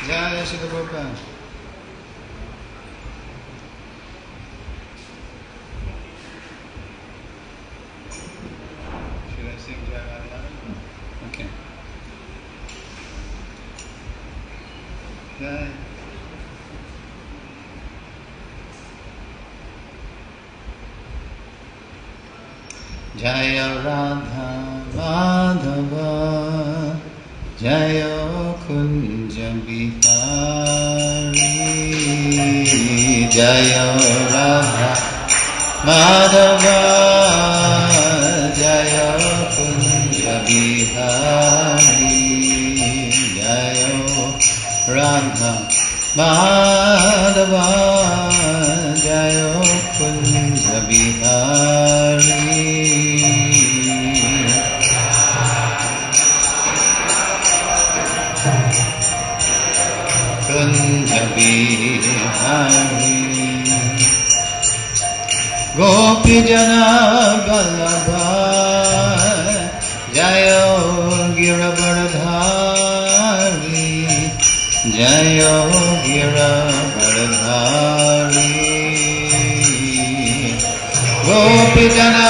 Jaya Shri Prabhupada. Should I sing Jaya Radha? Okay. Jai. Jaya Radha Madhava Jaya Kunja Bihari Jaya Radha Madhava Jaya Kunja Bihari Jaya Radha Madhava Jaya Kunja Bihari Kunja Bihari Gopi Jana Vallabha Jaya Girabardhari Jaya Girabardhari Gopi Jana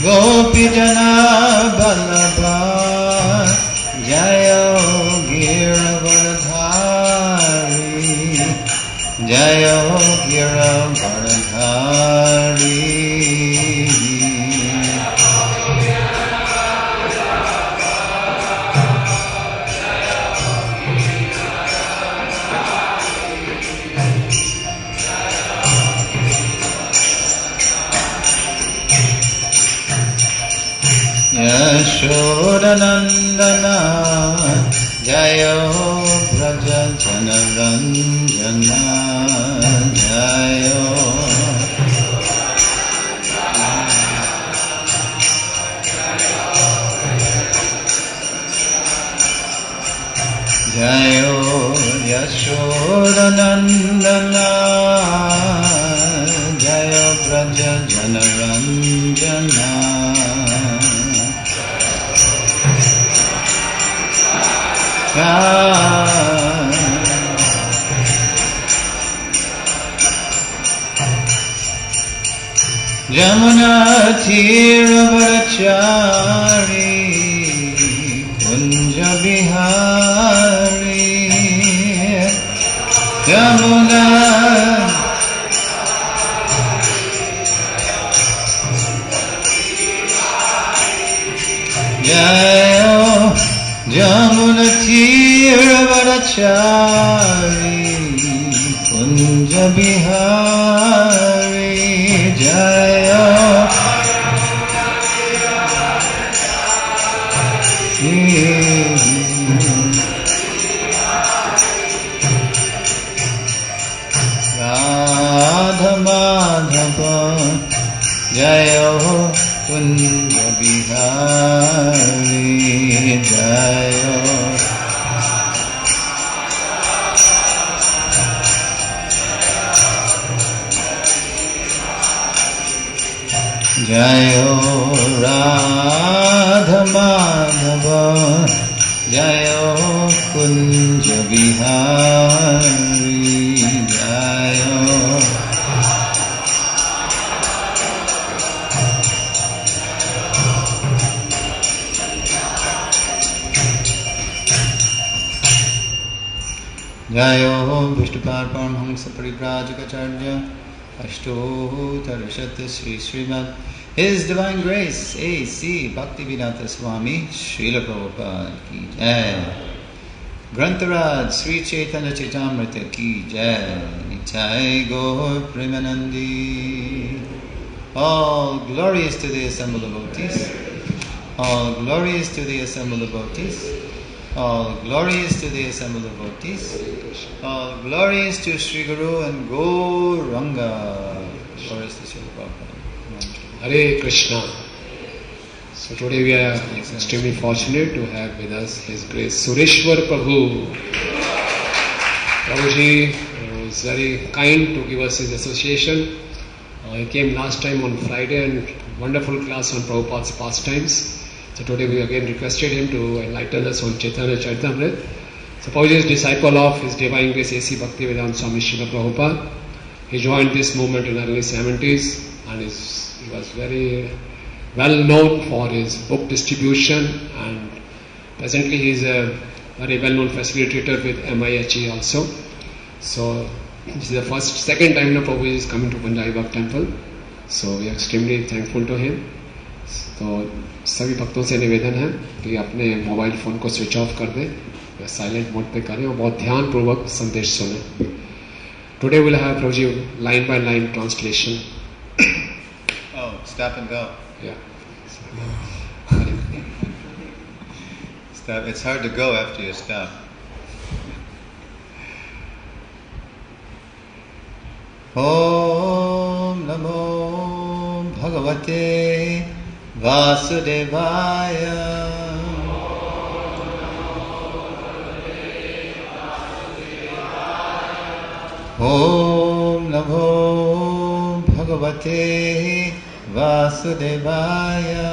Gopi Jana Vallabha Jaya Giravardhari Jaya Giravardhari Yashodanandana Jayo Braja Janaranjana Jayo Jayo Yashodanandana Jayo Braja Janaranjana Jamuna Tiravarachari Kunja Bihari Jamuna Jaya Jamuna Tiravarachari Kunja Bihari Jaya Radha Madhava Jaya Kunja Bihari Jaya Jayo Radha Madhava Jayo Kunja Bihari Jayo Jayo Vishnupad Paramhamsa Parivrajakacharya Ashtotarashat Sri Srimad His Divine Grace A.C. Bhaktivedanta Swami Srila Prabhupada Ki Jai Grantaraj Sri Chaitanya Chaitamrita Ki Jai Nitai Gaur Premanandi. All glory is to the assembled devotees. All glory is to the assembled devotees. All glory is to the assembled devotees. All glory is to Sri Guru and Gauranga. Glory is to Srila Prabhupada. Hare Krishna. So today we are extremely fortunate to have with us His Grace Sureshwar Prabhu. Prabhuji was very kind to give us his association. He came last time on Friday and wonderful class on Prabhupada's pastimes. So today we again requested him to enlighten us on Chaitanya Charitamrita. So Prabhuji is disciple of His Divine Grace A.C. Bhaktivedanta Swami Srila Prabhupada. He joined this movement in early 70s and he was very well known for his book distribution, and presently he is a very well known facilitator with MIHE also. So this is the second time now Prabhuji is coming to Punjabi Bagh temple. So we are extremely thankful to him. तो सभी भक्तों से निवेदन है कि अपने mobile phone को switch off कर दें या साइलेंट मोड पे करें और बहुत ध्यानपूर्वक संदेश सुनें. Today we'll have Prabhuji line by line translation. Oh, stop and go. Yeah. Stop. It's hard to go after you stop. Om Namo Bhagavate Vasudevaya. Om Namo Bhagavate Vasudevaya.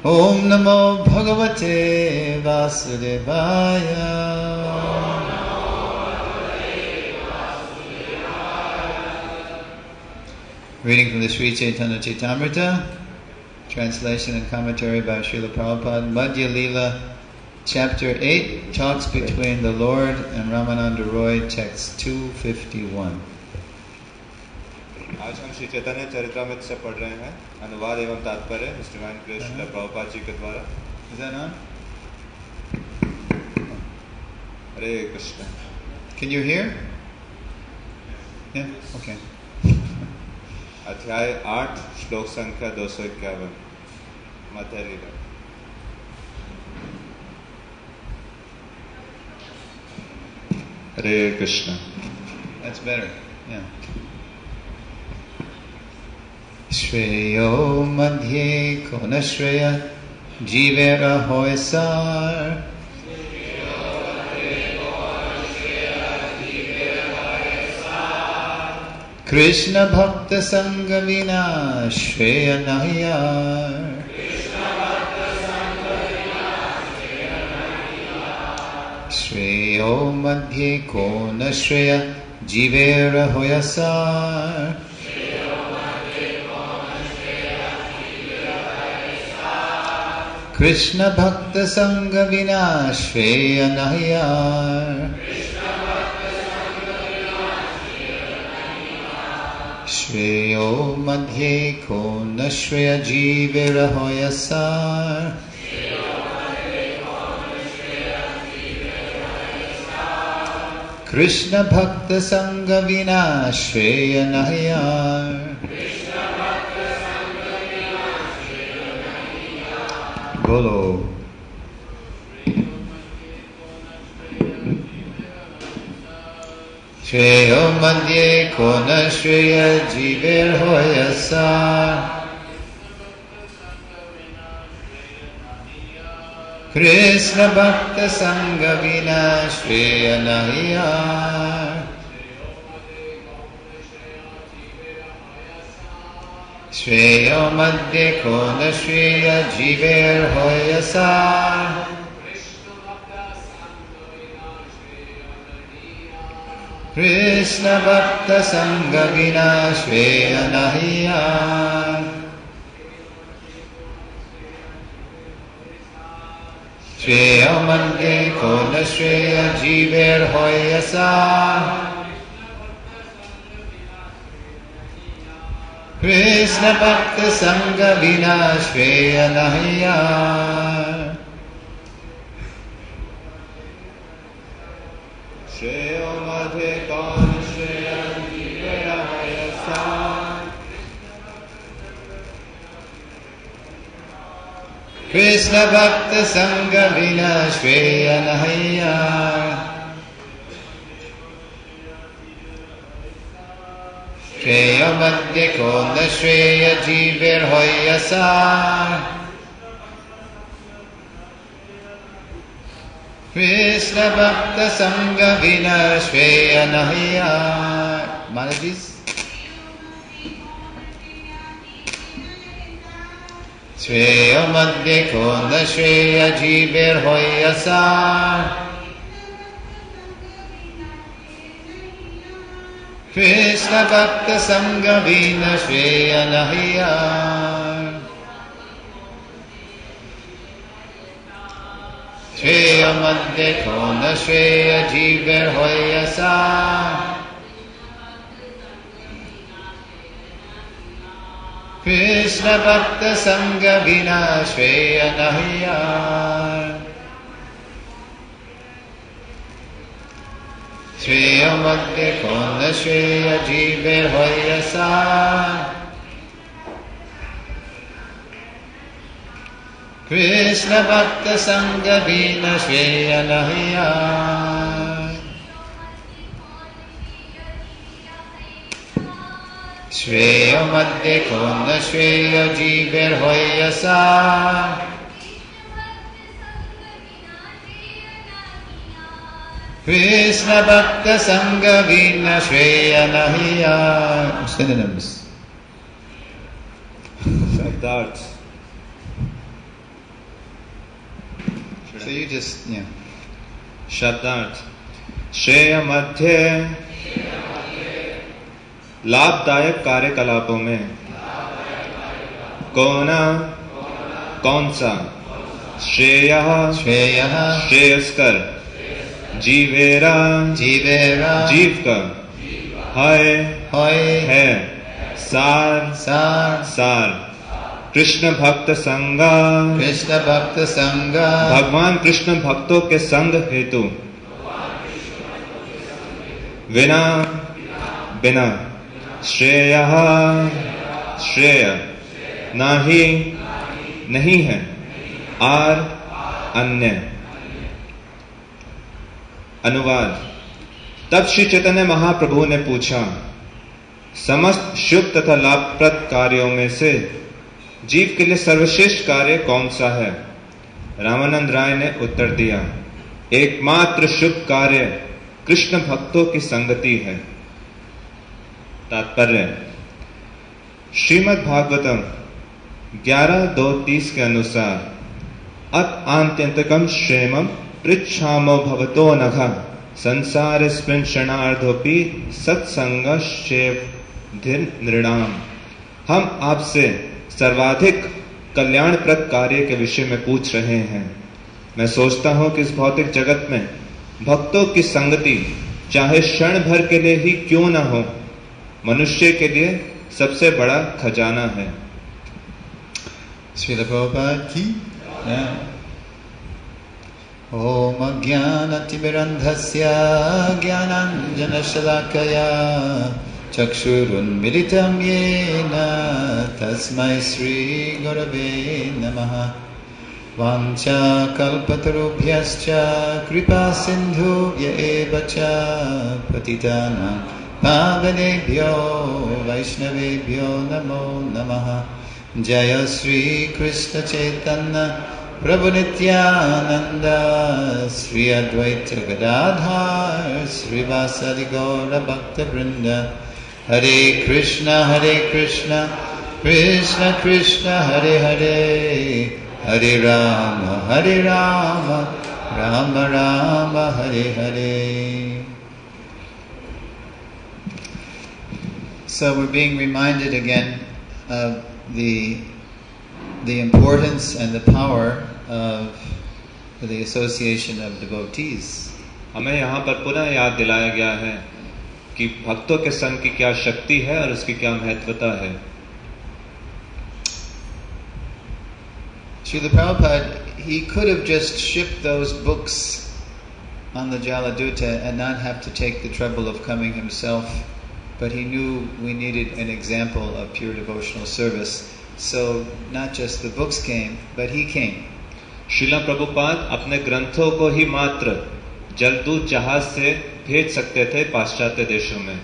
Om Namo Bhagavate Vasudevaya. Reading from the Sri Chaitanya Charitamrita, translation and commentary by Srila Prabhupada. Madhya Lila, chapter 8, talks between the Lord and Ramananda Roy, text 251. आज हम श्री चैतन्य चरितामृत से पढ़ रहे हैं अनुवाद एवं तात्पर्य mister divine grace Srila Prabhupada ji के द्वारा. Is that on? Hare Krishna. Can you hear? Yeah? Okay. अध्याय 8 श्लोक संख्या 251 मध्य लीला. हरे Krishna. That's better. Yeah. Shreyo madhye kona shreya jivera hoysar. Krishna bhakta sangha vina shreya nahiyar. Shreyo madhye kona shreya jivera hoysar. Krishna bhakta sangha vina shreya nahiyar. Shreyo madhye ko nashreya jivera hoyasar. Krishna bhakta sangha vina shreya nahiyar. Bolo. Shreyo madhye kona shreya jiver hoyasar. Krishna bhakta sangha vina shreya nahiyar. Shreyo madhye kona shreya jiver hoyasar. Krishna bhakta sangha vina shreya nahiyar. Shreya madhye kona shreya jiver hoyasar. Krishna bhakta sangha vina shreya nahiyar. श्रेयो मध्य कौन श्रेय जीवेरा होयसार. Krishna bhakta sangha vina shreya nahiyar. Shreya madhye kona shreya jiver hoyasar. Krishna Bhakta Sangha Vina Shreya Nahiya. Malajis. Shreya Madhya Konda Shreya Jiber Hoyasar. Krishna Bhakta Sangha Vina Shreya Nahiya. Shreya Madhya Konda Shreya Jiber Hoyasar. Krishna Bhakta Sangha Vina Shreya Nahiya. Shreya Madhya Konda Shreya Jiber Hoyasar. Krishna Bhakta Sangha Vina Shreya Nahiya. Shreya Madhya Konda Shreya Jiber Hoyasar. Krishna Bhakta Sangha Vina Shreya Nahiya. Synonyms. Shabdarth. So you just, yeah. शब्दार्थ श्रेय मध्य लाभदायक कार्यकलापों में कौन सा श्रेय श्रेयस्कर जीवेरा जीव का है सार कृष्ण भक्त संगा भगवान कृष्ण भक्तों के संग हेतु बिना श्रेय नहीं है आर अन्य। अनुवाद। तब श्री चैतन्य महाप्रभु ने पूछा, समस्त शुभ तथा लाभप्रद कार्यों में से जीव के लिए सर्वश्रेष्ठ कार्य कौन सा है? रामानंद राय ने उत्तर दिया, एकमात्र शुभ कार्य कृष्ण भक्तों की संगति है। तात्पर्य। श्रीमद् भागवतम 11:2:30 के अनुसार अत आत्यंतकम श्रेमम पृच्छामो भवतो नघ संसार स्मिन् क्षणार्धोपि सत्संग शेवधिर नृणाम। हम आपसे सर्वाधिक कल्याणप्रद कार्य के विषय में पूछ रहे हैं। मैं सोचता हूं कि इस भौतिक जगत में भक्तों की संगति चाहे क्षण भर के लिए ही क्यों न हो, मनुष्य के लिए सबसे बड़ा खजाना है। Srila Prabhupada ki Om Ajnanatimirandhasya Jnananjanashalakaya Chakshurunmilitam Yena Tasmai Sri Gurave Namaha Vancha Kalpatarubhyascha Kripa Sindhubhya Evacha Patitanam Pavanebhyo Vaishnavebhyo Namo Namaha Jaya Sri Krishna Chaitanya Prabhu Nityananda Sri Advaita Gadadhar Sri Vasadi Gaura Bhakta Vrinda Hare Krishna Krishna Krishna Hare Hare Hare Rama Rama Rama Hare Hare. So we're being reminded again of the importance and the power of the association of devotees. हमें यहाँ पर पुनः याद दिलाया गया है कि भक्तों के संग की क्या शक्ति है और उसकी क्या महत्वता है। Srila Prabhupada, he could have just shipped those books on the Jaladuta and not have to take the trouble of coming himself, but he knew we needed an example of pure devotional service. So not just the books came, but he came. Srila Prabhupada अपने ग्रंथों को ही मात्र जलदूत जहाज से भेज सकते थे पाश्चात्य देशों में,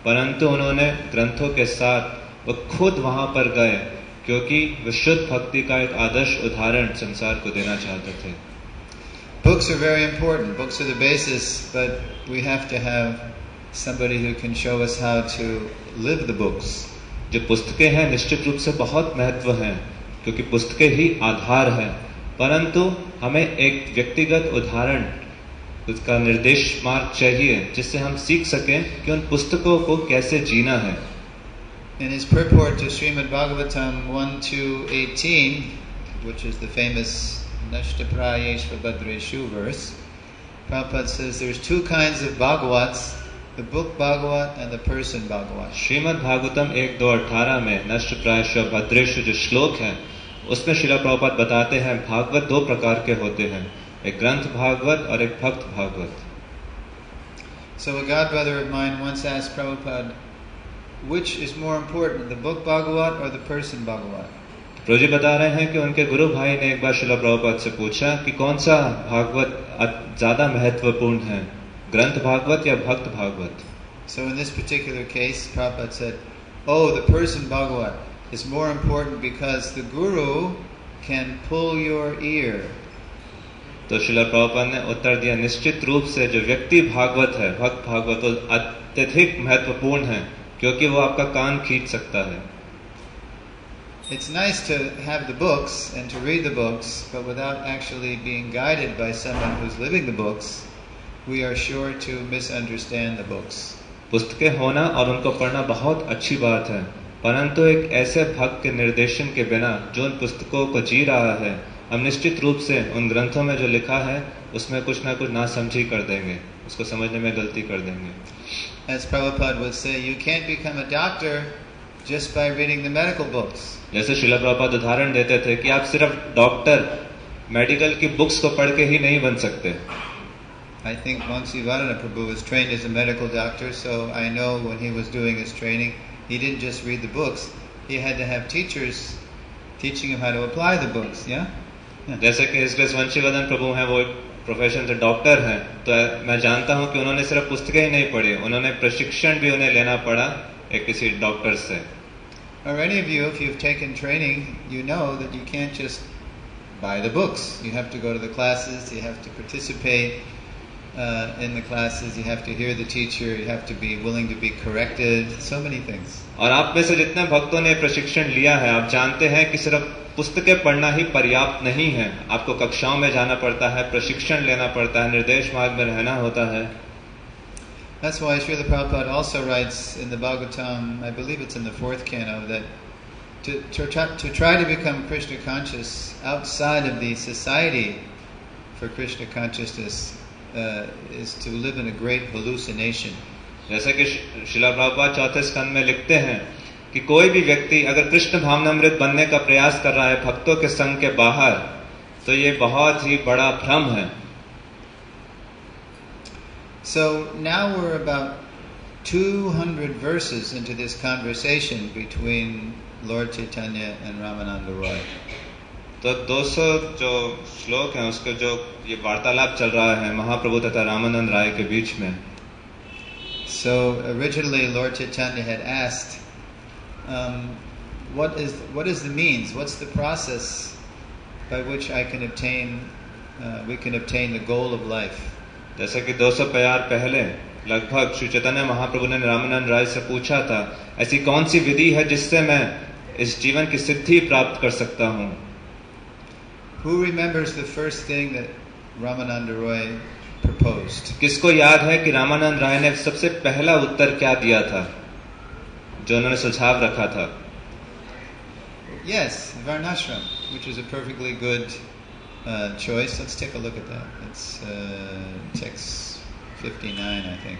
परंतु उन्होंने ग्रंथों के साथ वो खुद वहां पर गए क्योंकि वे शुद्ध भक्ति का एक आदर्श उदाहरण संसार को देना चाहते थे। Books are very important. Books are the basis, but we have to have somebody who can show us how to live the books. जो पुस्तकें हैं निश्चित रूप से बहुत महत्व हैं, क्योंकि पुस्तकें ही आधार है, परंतु हमें एक व्यक्तिगत उदाहरण, उसका निर्देश मार्ग चाहिए जिससे हम सीख सकें कि उन पुस्तकों को कैसे जीना है. In his purport to Srimad Bhagavatam 1-18, which is the famous Nashtaprayeshva Bhadreshu verse, Prabhupada says there's two kinds of Bhagavats, the book Bhagavat and the person Bhagavat. Shrimad Bhagavatam 1:2-18 में नष्ट प्रायश्व भद्रेशु जो श्लोक है उसमें श्रीला प्रभुपाद बताते हैं भागवत दो प्रकार के होते हैं, एक ग्रंथ भागवत और एक भक्त Bhagavat. So a godbrother of mine once asked Prabhupada, which is more important, the book Bhagavat or the person Bhagavat? प्रभु जी बता रहे हैं कि उनके गुरु भाई ने एक बार श्रीला प्रभुपाद से पूछा कि कौन सा भागवत ज्यादा महत्वपूर्ण है, ग्रंथ भागवत या भक्त Bhagavat. So in this particular case, Prabhupada said, oh, the person Bhagavat is more important because the guru can pull your ear. तो श्रीला प्रभुपाद ने उत्तर दिया, निश्चित रूप से जो व्यक्ति भागवत है, भक्त भागवत, वो अत्यधिक महत्वपूर्ण है क्योंकि वो आपका कान खींच सकता है. It's nice to have the books and to read the books, but without actually being guided by someone who's living the books, we are sure to misunderstand the books. पुस्तकें होना और उनको पढ़ना बहुत अच्छी बात है, परंतु एक ऐसे भक्त के निर्देशन के बिना जो उन पुस्तकों को जी रहा है, हम निश्चित रूप से उन ग्रंथों में जो लिखा है उसमें कुछ ना कुछ नासमझी कर देंगे, उसको समझने में गलती कर देंगे. As Prabhupada would say, you can't become a doctor just by reading the medical books. जैसे श्रीला प्रभुपाद उदाहरण देते थे कि आप सिर्फ डॉक्टर मेडिकल की बुक्स को पढ़ के ही नहीं बन सकते. I think Vamsi Varana Prabhu was trained as a medical doctor, so I know when he was doing his training, he didn't just read the books. He had to have teachers teaching him how to apply the books, yeah? जैसे कि इसलिए वंशीवर्धन प्रभु हैं, वो profession से doctor हैं, तो मैं जानता हूं कि उन्होंने सिर्फ पुस्तकें ही नहीं पढ़ी, उन्होंने प्रशिक्षण भी उन्हें लेना पड़ा एक किसी डॉक्टर से. Or any of you, if you've taken training, you know that you can't just buy the books. You have to go to the classes, you have to participate in the classes, you have to hear the teacher, you have to be willing to be corrected, so many things. और आप में से जितने भक्तों ने प्रशिक्षण लिया है, आप जानते हैं कि सिर्फ पुस्तकें पढ़ना ही पर्याप्त नहीं है, आपको कक्षाओं में जाना पड़ता है, प्रशिक्षण लेना पड़ता है, निर्देश मार्ग में रहना होता है. That's why Srila Prabhupada also writes in the Bhagavatam, I believe it's in the 4th canto, that to try to become Krishna conscious outside of the society for Krishna consciousness is to live in a great hallucination. जैसे कि श्रीला प्रभुपाद चौथे स्कंद में लिखते हैं कि कोई भी व्यक्ति अगर कृष्ण भावनामृत बनने का प्रयास कर रहा है भक्तों के संग के बाहर, तो ये बहुत ही बड़ा भ्रम है. So now we're about 200 verses into this conversation between Lord Chaitanya and Ramananda Roy. तो 200 जो श्लोक हैं उसका जो ये वार्तालाप चल रहा है महाप्रभु तथा रामानंद राय के बीच में. So originally Lord Chaitanya had asked, what is the means? What's the process by which I can we can obtain the goal of life? जैसे कि 200 प्यार पहले लगभग श्री चैतन्य महाप्रभु ने रामानंद राय से पूछा था, ऐसी कौन सी विधि है जिससे मैं इस जीवन की सिद्धि प्राप्त कर सकता हूं. Who remembers the first thing that Ramananda Roy proposed? किसको याद है कि रामानंद राय ने सबसे पहला उत्तर क्या दिया था जो उन्होंने सुझाव रखा था? Yes, Varnashram, which is a perfectly good choice. Let's take a look at that. It's text 59, I think.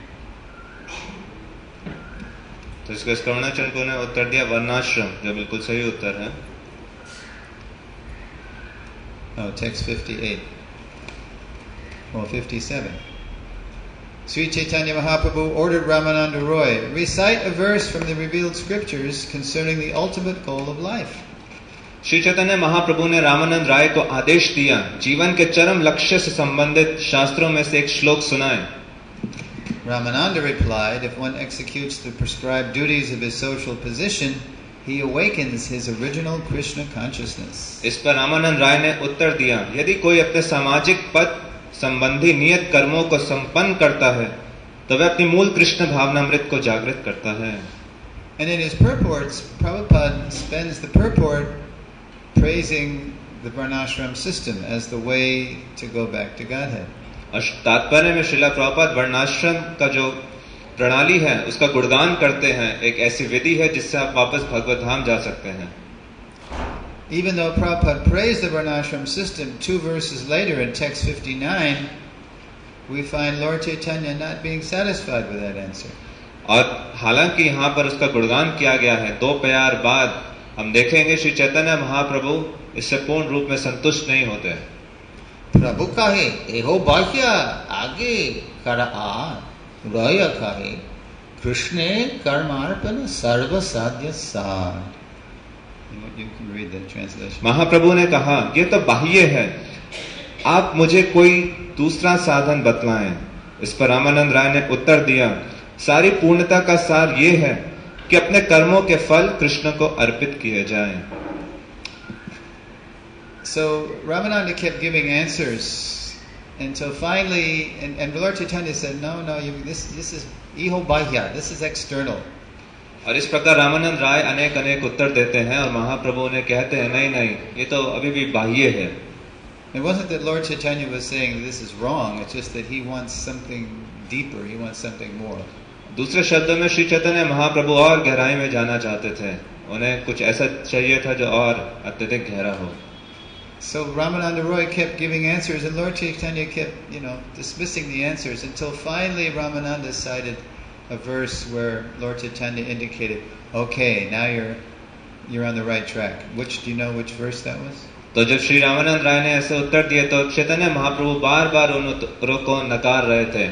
तो इसको स्कर्णाचरण ने उत्तर दिया वर्णाश्रम, जो बिल्कुल सही उत्तर है. Oh, text 58. Well, 57. Sri Chaitanya Mahaprabhu ordered Ramananda Roy, recite a verse from the revealed scriptures concerning the ultimate goal of life. Shri Chaitanya Mahaprabhu ने रामानंद राय को आदेश दिया, जीवन के चरम लक्ष्य से संबंधित शास्त्रों में से एक श्लोक सुनाए. Ramananda replied, if one executes the prescribed duties of his social position, he awakens his original Krishna consciousness. इस पर रामानंद राय ने उत्तर दिया, यदि कोई अपने सामाजिक पद संबंधी नियत कर्मों को संपन्न करता है तो वह अपनी मूल कृष्ण भावनामृत को जागृत करता है. And in his purports, Prabhupada spends the purport praising the varnashram system as the way to go back to Godhead. तात्पर्य में श्रीला प्रभुपाद वर्णाश्रम का जो प्रणाली है उसका गुणगान करते हैं. एक ऐसी विधि है जिससे आप वापस भगवत धाम जा सकते हैं. Even though Prabhupada praised the varnashram system, 2 verses later in text 59, we find Lord Chaitanya not being satisfied with that answer. और हालांकि यहाँ पर उसका गुणगान किया गया है, 2 प्यार बाद हम देखेंगे श्री चैतन्य महाप्रभु इससे पूर्ण रूप में संतुष्ट नहीं होते. प्रभु कहे एहो बाह्य आगे कर रय कहे कृष्णे कर्मार्पण सर्व साध्य सार. You can read the translation. महाप्रभु ने कहा ये तो बाह्य है, आप मुझे कोई दूसरा साधन बतलाएं. इस पर रामानंद राय ने उत्तर दिया, सारी पूर्णता का सार ये है कि अपने कर्मों के फल कृष्ण को अर्पित किए जाएं. So Ramananda kept giving answers until finally, and Lord Chaitanya said, no, this is iho bahya, this is external. और इस प्रकार रामानंद राय अनेक अनेक उत्तर देते हैं और महाप्रभु ने कहते हैं नहीं नहीं ये तो अभी भी बाह्य है. It wasn't that Lord Chaitanya was saying this is wrong, it's just that he wants something deeper, he wants something more. दूसरे शब्दों में श्री चैतन्य महाप्रभु और गहराई में जाना चाहते थे. उन्हें कुछ ऐसा चाहिए था जो और अत्यधिक गहरा हो. So Ramananda Roy kept giving answers and Lord Chaitanya kept, dismissing the answers until finally Ramananda cited a verse where Lord Chaitanya indicated, okay, now you're on the right track. Do you know which verse that was? तो जब श्री रामानंद राय ने ऐसे उत्तर दिए तो चैतन्य महाप्रभु बार बार उन उत्तरों को नकार रहे थे.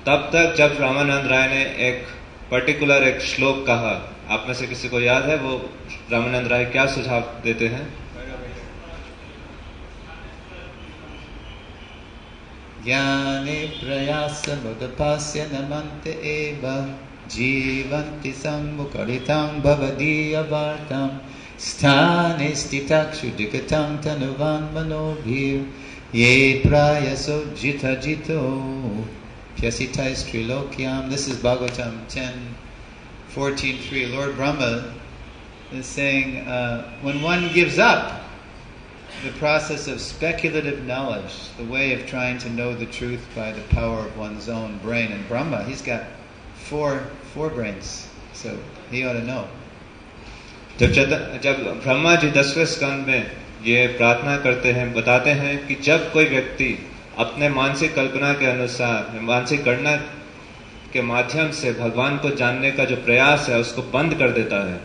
तब तक जब रामानंद राय ने एक पर्टिकुलर एक श्लोक कहा, आप में से किसी को याद है वो रामानंद राय क्या सुझाव देते हैं? ज्ञाने प्रयासमुदपास्य नमन्ते एव जीवन्ति सम्मुखरितं भवदीयवार्तां स्थाने स्थिताक्षुदिगतं तनुवान् मनोभिर् ये प्रायसो जितो Pyasitais Trilokyam. This is Bhagavatam 10:14-3. Lord Brahma is saying, when one gives up the process of speculative knowledge, the way of trying to know the truth by the power of one's own brain, and Brahma, he's got four brains, so he ought to know. जब ब्रह्मा जी 10वें स्कंद में ये प्रार्थना करते हैं, बताते हैं कि जब कोई व्यक्ति अपने मानसिक कल्पना के अनुसार मानसिक गणना के माध्यम से भगवान को जानने का जो प्रयास है उसको बंद कर देता है.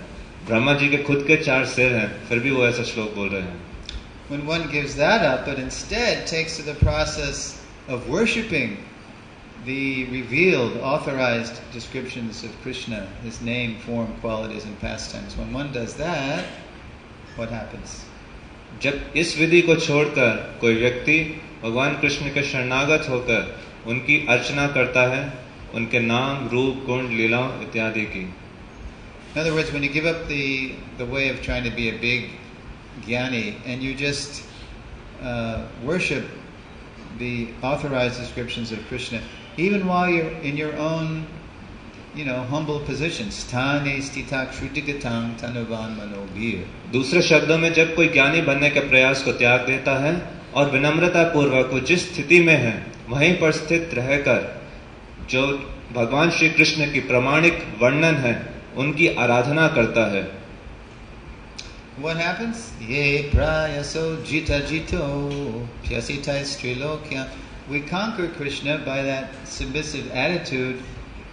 ब्रह्मा जी के खुद के 4 सिर हैं, फिर भी वो ऐसा श्लोक बोल रहे हैं. When one gives that up, but instead takes to the process of worshipping the revealed, authorized descriptions of Krishna, his name, form, qualities, and pastimes, when one does that, what happens? जब इस विधि को छोड़कर कोई व्यक्ति भगवान कृष्ण के शरणागत होकर उनकी अर्चना करता है, उनके नाम, रूप, गुण, लीलाओं इत्यादि की. In other words, when you give up the way of trying to be a big jnani and you just worship the authorized descriptions of Krishna, even while you're in your own, humble position, sthane stitak shrutikatang tanuvan manobhir. दूसरे शब्दों में जब कोई ज्ञानी बनने के प्रयास को त्याग देता है और विनम्रता पूर्वक वो जिस स्थिति में है वहीं पर स्थित रहकर जो भगवान श्री कृष्ण की प्रामाणिक वर्णन है उनकी आराधना करता है. What happens? Ye prayaso jita jito pyasitais trilokya. We conquer Krishna by that submissive attitude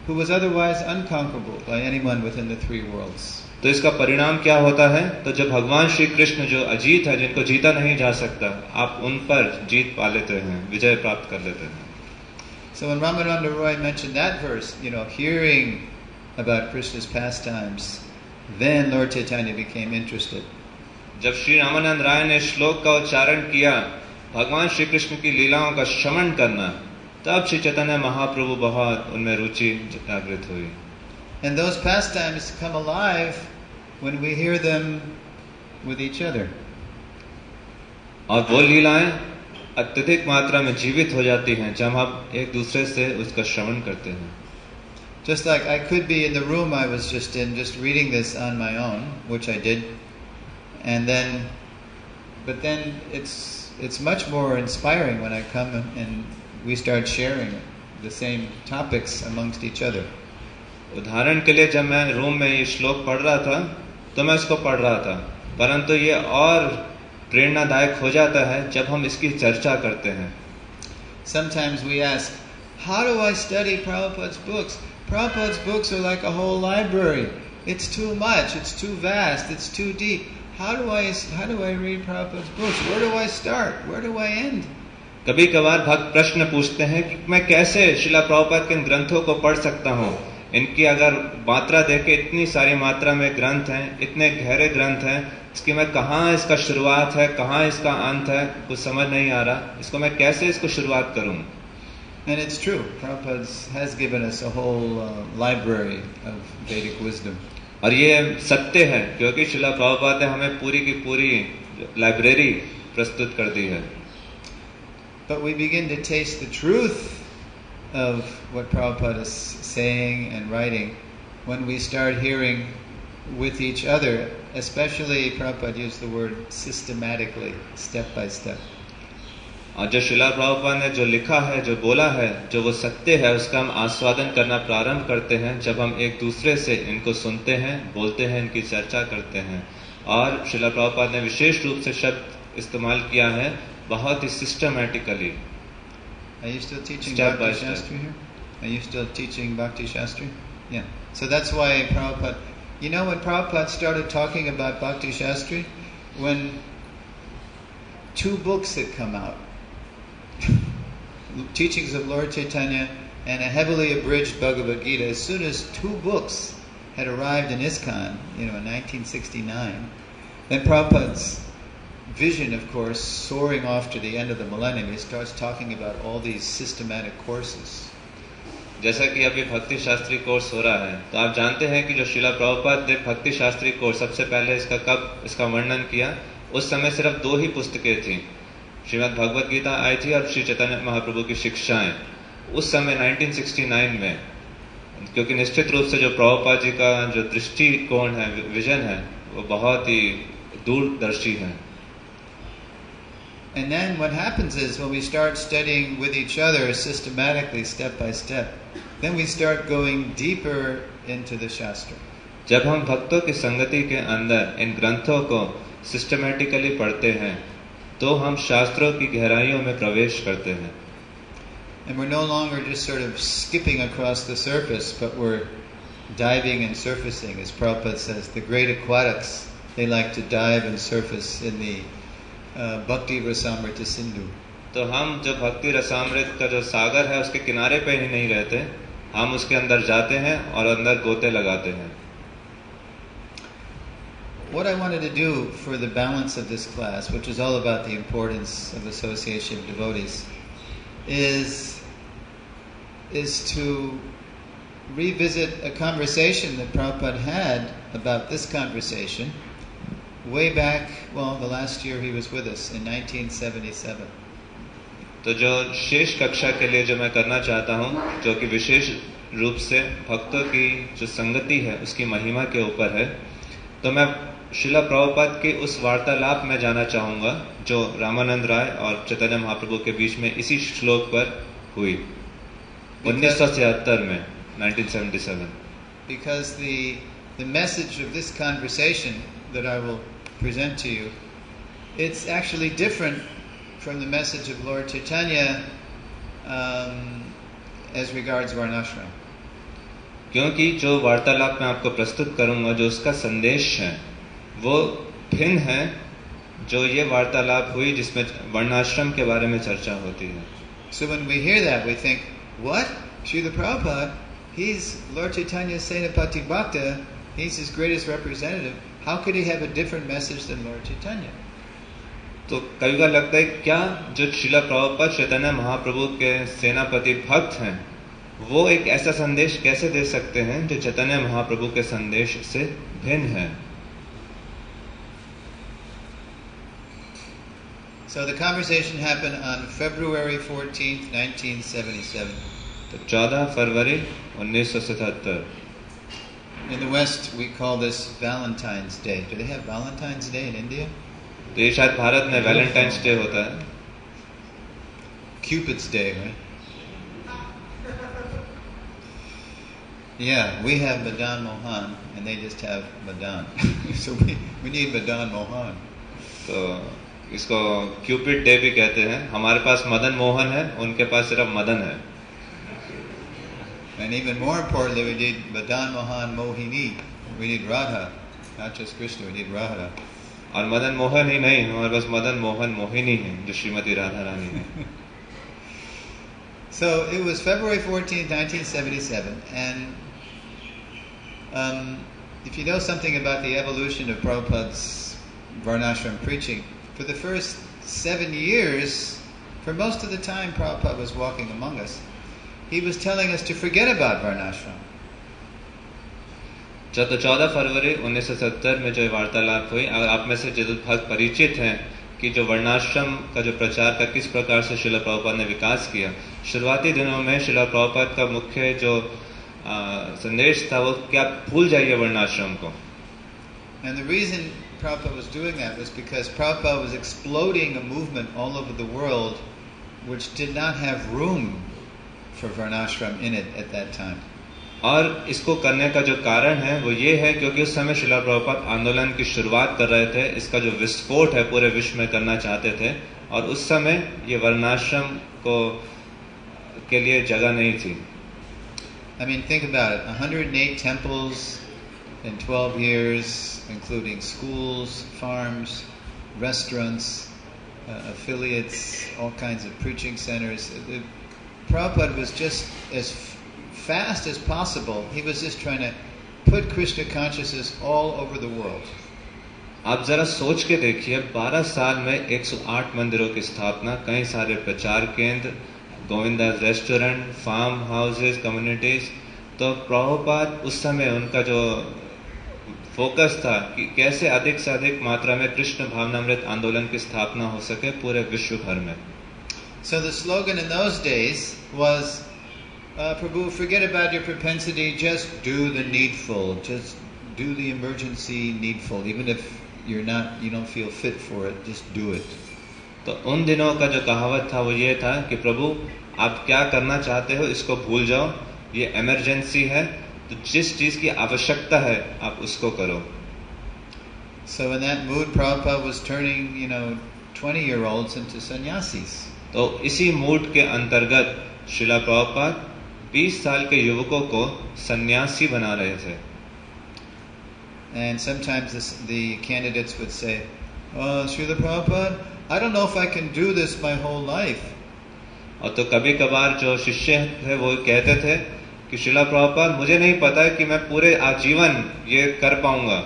who was otherwise unconquerable by anyone within the 3 worlds. तो इसका परिणाम क्या होता है? तो जब भगवान श्री कृष्ण जो अजीत है, जिनको जीता नहीं जा सकता, आप उन पर जीत पा लेते हैं, विजय प्राप्त कर लेते हैं. So when Ramananda Roy mentioned that verse, hearing about Krishna's pastimes, then Lord Chaitanya became interested. जब श्री रामानंद राय ने श्लोक का उच्चारण किया, भगवान श्री कृष्ण की लीलाओं का श्रवण करना, तब श्री चैतन्य महाप्रभु बहुत उनमें रुचि जागृत हुई. And those pastimes come alive when we hear them with each other. और वो लीलाएं अत्यधिक मात्रा में जीवित हो जाती हैं जब हम एक दूसरे से उसका श्रवण करते हैं. Just like I could be in the room I was just in, just reading this on my own, which I did, but then it's much more inspiring when I come and we start sharing the same topics amongst each other. उदाहरण के लिए जब मैं room में ये श्लोक पढ़ रहा था तो मैं इसको पढ़ रहा था, परंतु ये और प्रेरणादायक हो जाता है जब हम इसकी चर्चा करते हैं. Sometimes we ask, how do I study Prabhupada's books? Prabhupada's books are like a whole library. It's too much, it's too vast, it's too deep. How do I read Prabhupada's books? Where do I start? Where do I end? कभी कभार भक्त प्रश्न पूछते हैं कि मैं कैसे श्रीला प्रभुपाद के इन ग्रंथों को पढ़ सकता हूँ. इनकी अगर मात्रा देखे, इतनी सारी मात्रा में ग्रंथ हैं, इतने गहरे ग्रंथ हैं, इसकी मैं कहाँ इसका शुरुआत है, कहाँ इसका अंत है, कुछ समझ नहीं आ रहा. इसको मैं कैसे इसको शुरुआत करूँ. And it's true. Prabhupada has given us a whole library of Vedic wisdom. और ये सत्य है क्योंकि श्रीला प्रभुपाद ने हमें पूरी की पूरी लाइब्रेरी प्रस्तुत कर दी है. But we begin to taste the truth of what Prabhupada is saying and writing when we start hearing with each other, especially Prabhupada used the word systematically, step by step. और जो श्रीला प्रभुपाद ने जो लिखा है, जो बोला है, जो वो सत्य है, उसका हम आस्वादन करना प्रारंभ करते हैं जब हम एक दूसरे से इनको सुनते हैं, बोलते हैं, इनकी चर्चा करते हैं. और श्रीला प्रभुपाद ने विशेष रूप से शब्द इस्तेमाल किया है बहुत ही systematically. Are you still teaching Bhakti Shastri here? Are you still teaching Bhakti Shastri? Yeah. So that's why Prabhupada, when Prabhupada started talking about Bhakti Shastri, when 2 books had come out, Teachings of Lord Chaitanya and a heavily abridged Bhagavad Gita, as soon as 2 books had arrived in Iskcon, in 1969, then Prabhupada's vision, of course, soaring off to the end of the millennium, he starts talking about all these systematic courses. जैसा कि अभी भक्ति Shastri course हो रहा है, तो आप जानते हैं कि जो श्रीला प्रभुपाद ने भक्ति शास्त्री कोर्स सबसे पहले इसका वर्णन किया, उस समय सिर्फ 2 ही पुस्तकें थी. श्रीमद् भगवत गीता आई थी और श्री चैतन्य महाप्रभु की शिक्षाएं. उस समय 1969 में, क्योंकि निश्चित रूप से जो प्रभुपाद जी का जो दृष्टिकोण है, विजन है, वो बहुत ही दूरदर्शी है. And then what happens is when we start studying with each other systematically, step by step, then we start going deeper into the Shastra. जब हम भक्तों की संगति के अंदर इन ग्रंथों को सिस्टमैटिकली पढ़ते हैं, तो हम शास्त्रों की गहराइयों में प्रवेश करते हैं. And we're no longer just sort of skipping across the surface, but we're diving and surfacing. As Prabhupada says, the great aquatics, they like to dive and surface in the Bhakti Rasamrita Sindhu. तो हम जो भक्ति रसामृत का जो सागर है उसके किनारे पे ही नहीं रहते, हम उसके अंदर जाते हैं और अंदर गोते लगाते हैं. What I wanted to do for the balance of this class, which is all about the importance of association of devotees, is to revisit a conversation that Prabhupada had about this conversation way back, the last year he was with us, in 1977. तो जो शेष कक्षा के लिए जो मैं करना चाहता हूँ, जो कि विशेष रूप से भक्तों की जो संगति है उसकी महिमा के ऊपर है, तो मैं श्रीला प्रभुपाद के उस वार्तालाप में जाना चाहूँगा जो रामानंद राय और चैतन्य महाप्रभु के बीच में इसी श्लोक पर हुई 1977 में, 1977. Because the message of this conversation that I will present to you, it's actually different from the message of Lord Chaitanya as regards Varnashram. क्योंकि जो वार्तालाप मैं आपको प्रस्तुत करूंगा, जो उसका संदेश है, वो भिन्न है जो ये वार्तालाप हुई जिसमें वर्णाश्रम के बारे में चर्चा होती है. So when we hear that, we think, what? Srila Prabhupada, he's Lord Chaitanya's Senapati Bhakta, he's his greatest representative. How could he have a different message than Lord Chaitanya? तो कई बार लगता है क्या जो श्रीला प्रभुपाद चैतन्य महाप्रभु के सेनापति भक्त हैं, वो एक ऐसा संदेश कैसे दे सकते हैं जो चैतन्य महाप्रभु के संदेश से भिन्न है. So the conversation happened on February 14th, 1977. तो 14 फरवरी 1977 In the West, we call this Valentine's Day. Do they have Valentine's Day in India? तो ये शायद भारत में वैलेंटाइंस डे होता है. Cupid's Day, right? Yeah, we have Madan Mohan, and they just have Madan. So we need Madan Mohan. तो इसको Cupid day भी कहते हैं. हमारे पास मदन मोहन है, उनके पास सिर्फ मदन है. And even more importantly, we need Madan Mohan Mohini. We need Radha, not just Krishna, we need Radha. और मदन मोहन ही नहीं, हमारे पास मदन मोहन मोहिनी है, जो श्रीमती राधा रानी है. So it was February 14th, 1977, and if you know something about the evolution of Prabhupada's Varnashram preaching, for the first 7 years, for most of the time Prabhupada was walking among us, he was telling us to forget about Varnashram. तो 14 फरवरी 1970 में जो वार्तालाप हुई, अगर आप में से जो भक्त परिचित हैं कि जो वर्णाश्रम का जो प्रचार का किस प्रकार से श्रील प्रभुपाद ने विकास किया, शुरुआती दिनों में श्रील प्रभुपाद का मुख्य जो संदेश था वो क्या भूल जाइए वर्णाश्रम को. And the reason Prabhupada was doing that was because Prabhupada was exploding a movement all over the world which did not have room for Varnashram in it at that time. और इसको करने का जो कारण है वो ये है क्योंकि उस समय श्रील प्रभुपाद आंदोलन की शुरुआत कर रहे थे. इसका जो विस्फोट है पूरे विश्व में करना चाहते थे, और उस समय ये वर्णाश्रम को के लिए जगह नहीं थी. I mean, think about it. 108 temples in 12 years, including schools, farms, restaurants, affiliates, all kinds of preaching centers. Prabhupada was just as fast as possible. He was just trying to put Krishna consciousness all over the world. आप जरा सोच के देखिए, 12 साल में 108 मंदिरों की स्थापना, कई सारे प्रचार केंद्र, Govinda's restaurant, farm houses, communities. तो प्रभुपाद उस समय उनका जो फोकस था कि कैसे अधिक से अधिक मात्रा में कृष्ण भावनामृत आंदोलन की स्थापना हो सके पूरे विश्व भर में. So the slogan in those days was, Prabhu, forget about your propensity, just do the needful, just do the emergency needful, even if you don't feel fit for it, just do it. तो उन दिनों का जो कहावत था वो ये था कि प्रभु आप क्या करना चाहते हो इसको भूल जाओ, ये इमरजेंसी है, तो जिस चीज की आवश्यकता है आप उसको करो. So in that mood, Prabhupada was turning, 20-year-olds into sannyasis. तो इसी मूड के अंतर्गत श्रीला प्रभुपाद 20 साल के युवकों को सन्यासी बना रहे थे. And sometimes the candidates would say, Srila Prabhupada, I don't know if I can do this my whole life. और तो कभी कभार जो शिष्य थे वो कहते थे कि श्रीला प्रभुपाद मुझे नहीं पता कि मैं पूरे आजीवन ये कर पाऊंगा.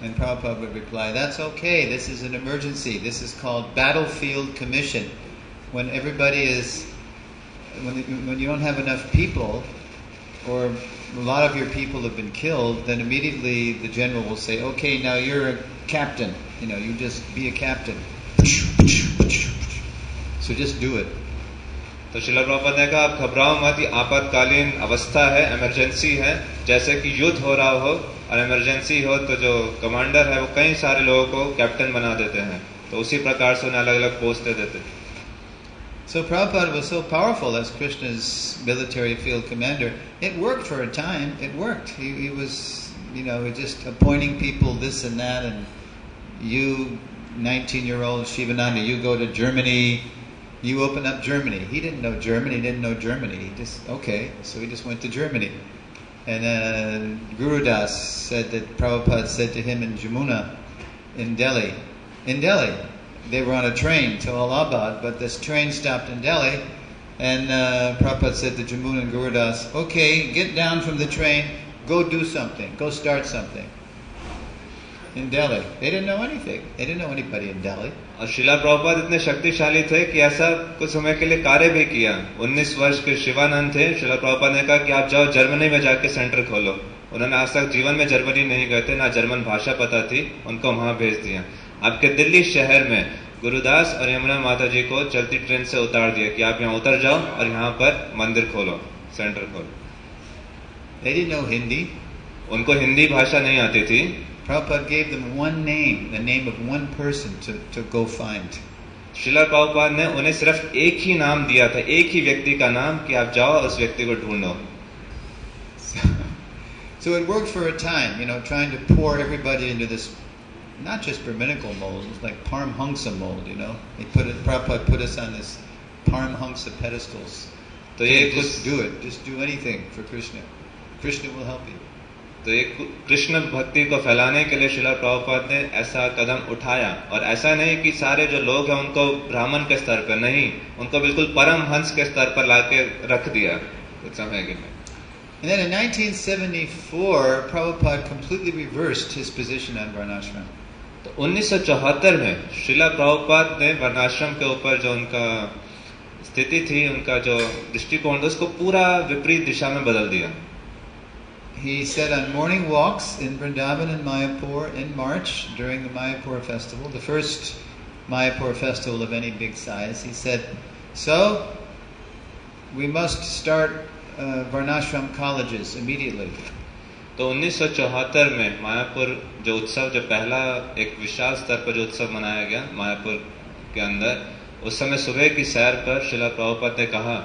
And Prabhupada would reply, that's okay, this is an emergency, this is called battlefield commission. When everybody is, when you don't have enough people, or a lot of your people have been killed, then immediately the general will say, okay, now you're a captain, you just be a captain. So just do it. तो श्रीला प्रभुपाद ने कहा आप घबराओ मत, ये आपातकालीन अवस्था है, इमरजेंसी है. जैसे कि युद्ध हो रहा हो और इमरजेंसी हो तो जो कमांडर है वो कई सारे लोगों को कैप्टन बना देते हैं, तो उसी प्रकार से उन्हें अलग अलग पोस्ट दे देते. So Prabhupada was so powerful as Krishna's military field commander. It worked for a time. It worked. He was, just appointing people this and that, and you, 19-year-old Shivananda, you go to Germany, you open up Germany. He didn't know Germany, He just, okay, so he just went to Germany. And Guru Das said that Prabhupada said to him in Jamuna, in Delhi, they were on a train to Allahabad, but this train stopped in Delhi, and Prabhupada said to Jamuna and Guru Das, okay, get down from the train, go do something, go start something. In Delhi. They didn't know anything. They didn't know anybody in Delhi. और श्रीला प्रभुपाद इतने शक्तिशाली थे कि ऐसा कुछ समय के लिए कार्य भी किया. 19 वर्ष के शिवानंद थे. श्रीला प्रभुपाद ने कहा कि आप जाओ जर्मनी में जाके सेंटर खोलो. उन्होंने आज तक जीवन में जर्मनी नहीं गए थे, ना जर्मन भाषा पता थी, उनको वहां भेज दिया. आपके दिल्ली शहर में गुरुदास और यमुना माता जी को चलती ट्रेन से उतार दिया कि आप यहाँ उतर जाओ और यहाँ पर मंदिर खोलो, सेंटर खोलो। They didn't know Hindi. उनको हिंदी भाषा नहीं आती थी। Prabhupada gave them one name, the name of one person to go find. Srila Prabhupada ने उन्हें सिर्फ एक ही नाम दिया था, एक ही व्यक्ति का नाम कि आप जाओ उस व्यक्ति को ढूंढो। So it worked for a time, trying to pour everybody into this, not just Brahminical mold, it was like Paramhamsa mold, Prabhupada put us on this Paramhamsa pedestals. तो ये just do it, just do anything for Krishna. Krishna will help you. तो एक कृष्ण भक्ति को फैलाने के लिए श्रीला प्रभुपाद ने ऐसा कदम उठाया, और ऐसा नहीं कि सारे जो लोग हैं उनको ब्राह्मण के स्तर पर नहीं, उनको बिल्कुल परम हंस के स्तर पर लाके रख दिया कुछ समय के लिए। And then in 1974, Prabhupada completely reversed his position on Varnashram. तो 1974 में श्रीला प्रभुपाद ने वर्णाश्रम के ऊपर जो उनका स्थिति थी, उनका जो दृष्टिकोण था, उसको पूरा विपरीत दिशा में बदल दिया। He said on morning walks in Vrindavan and Mayapur in March during the Mayapur festival, the first Mayapur festival of any big size, he said, so we must start Varnashram colleges immediately. तो 1974 में मायापुर जो उत्सव, जो पहला एक विशाल स्तर पर जो उत्सव मनाया गया मायापुर के अंदर, उस समय सुबह की सैर पर श्रीला प्रभुपाद ने कहा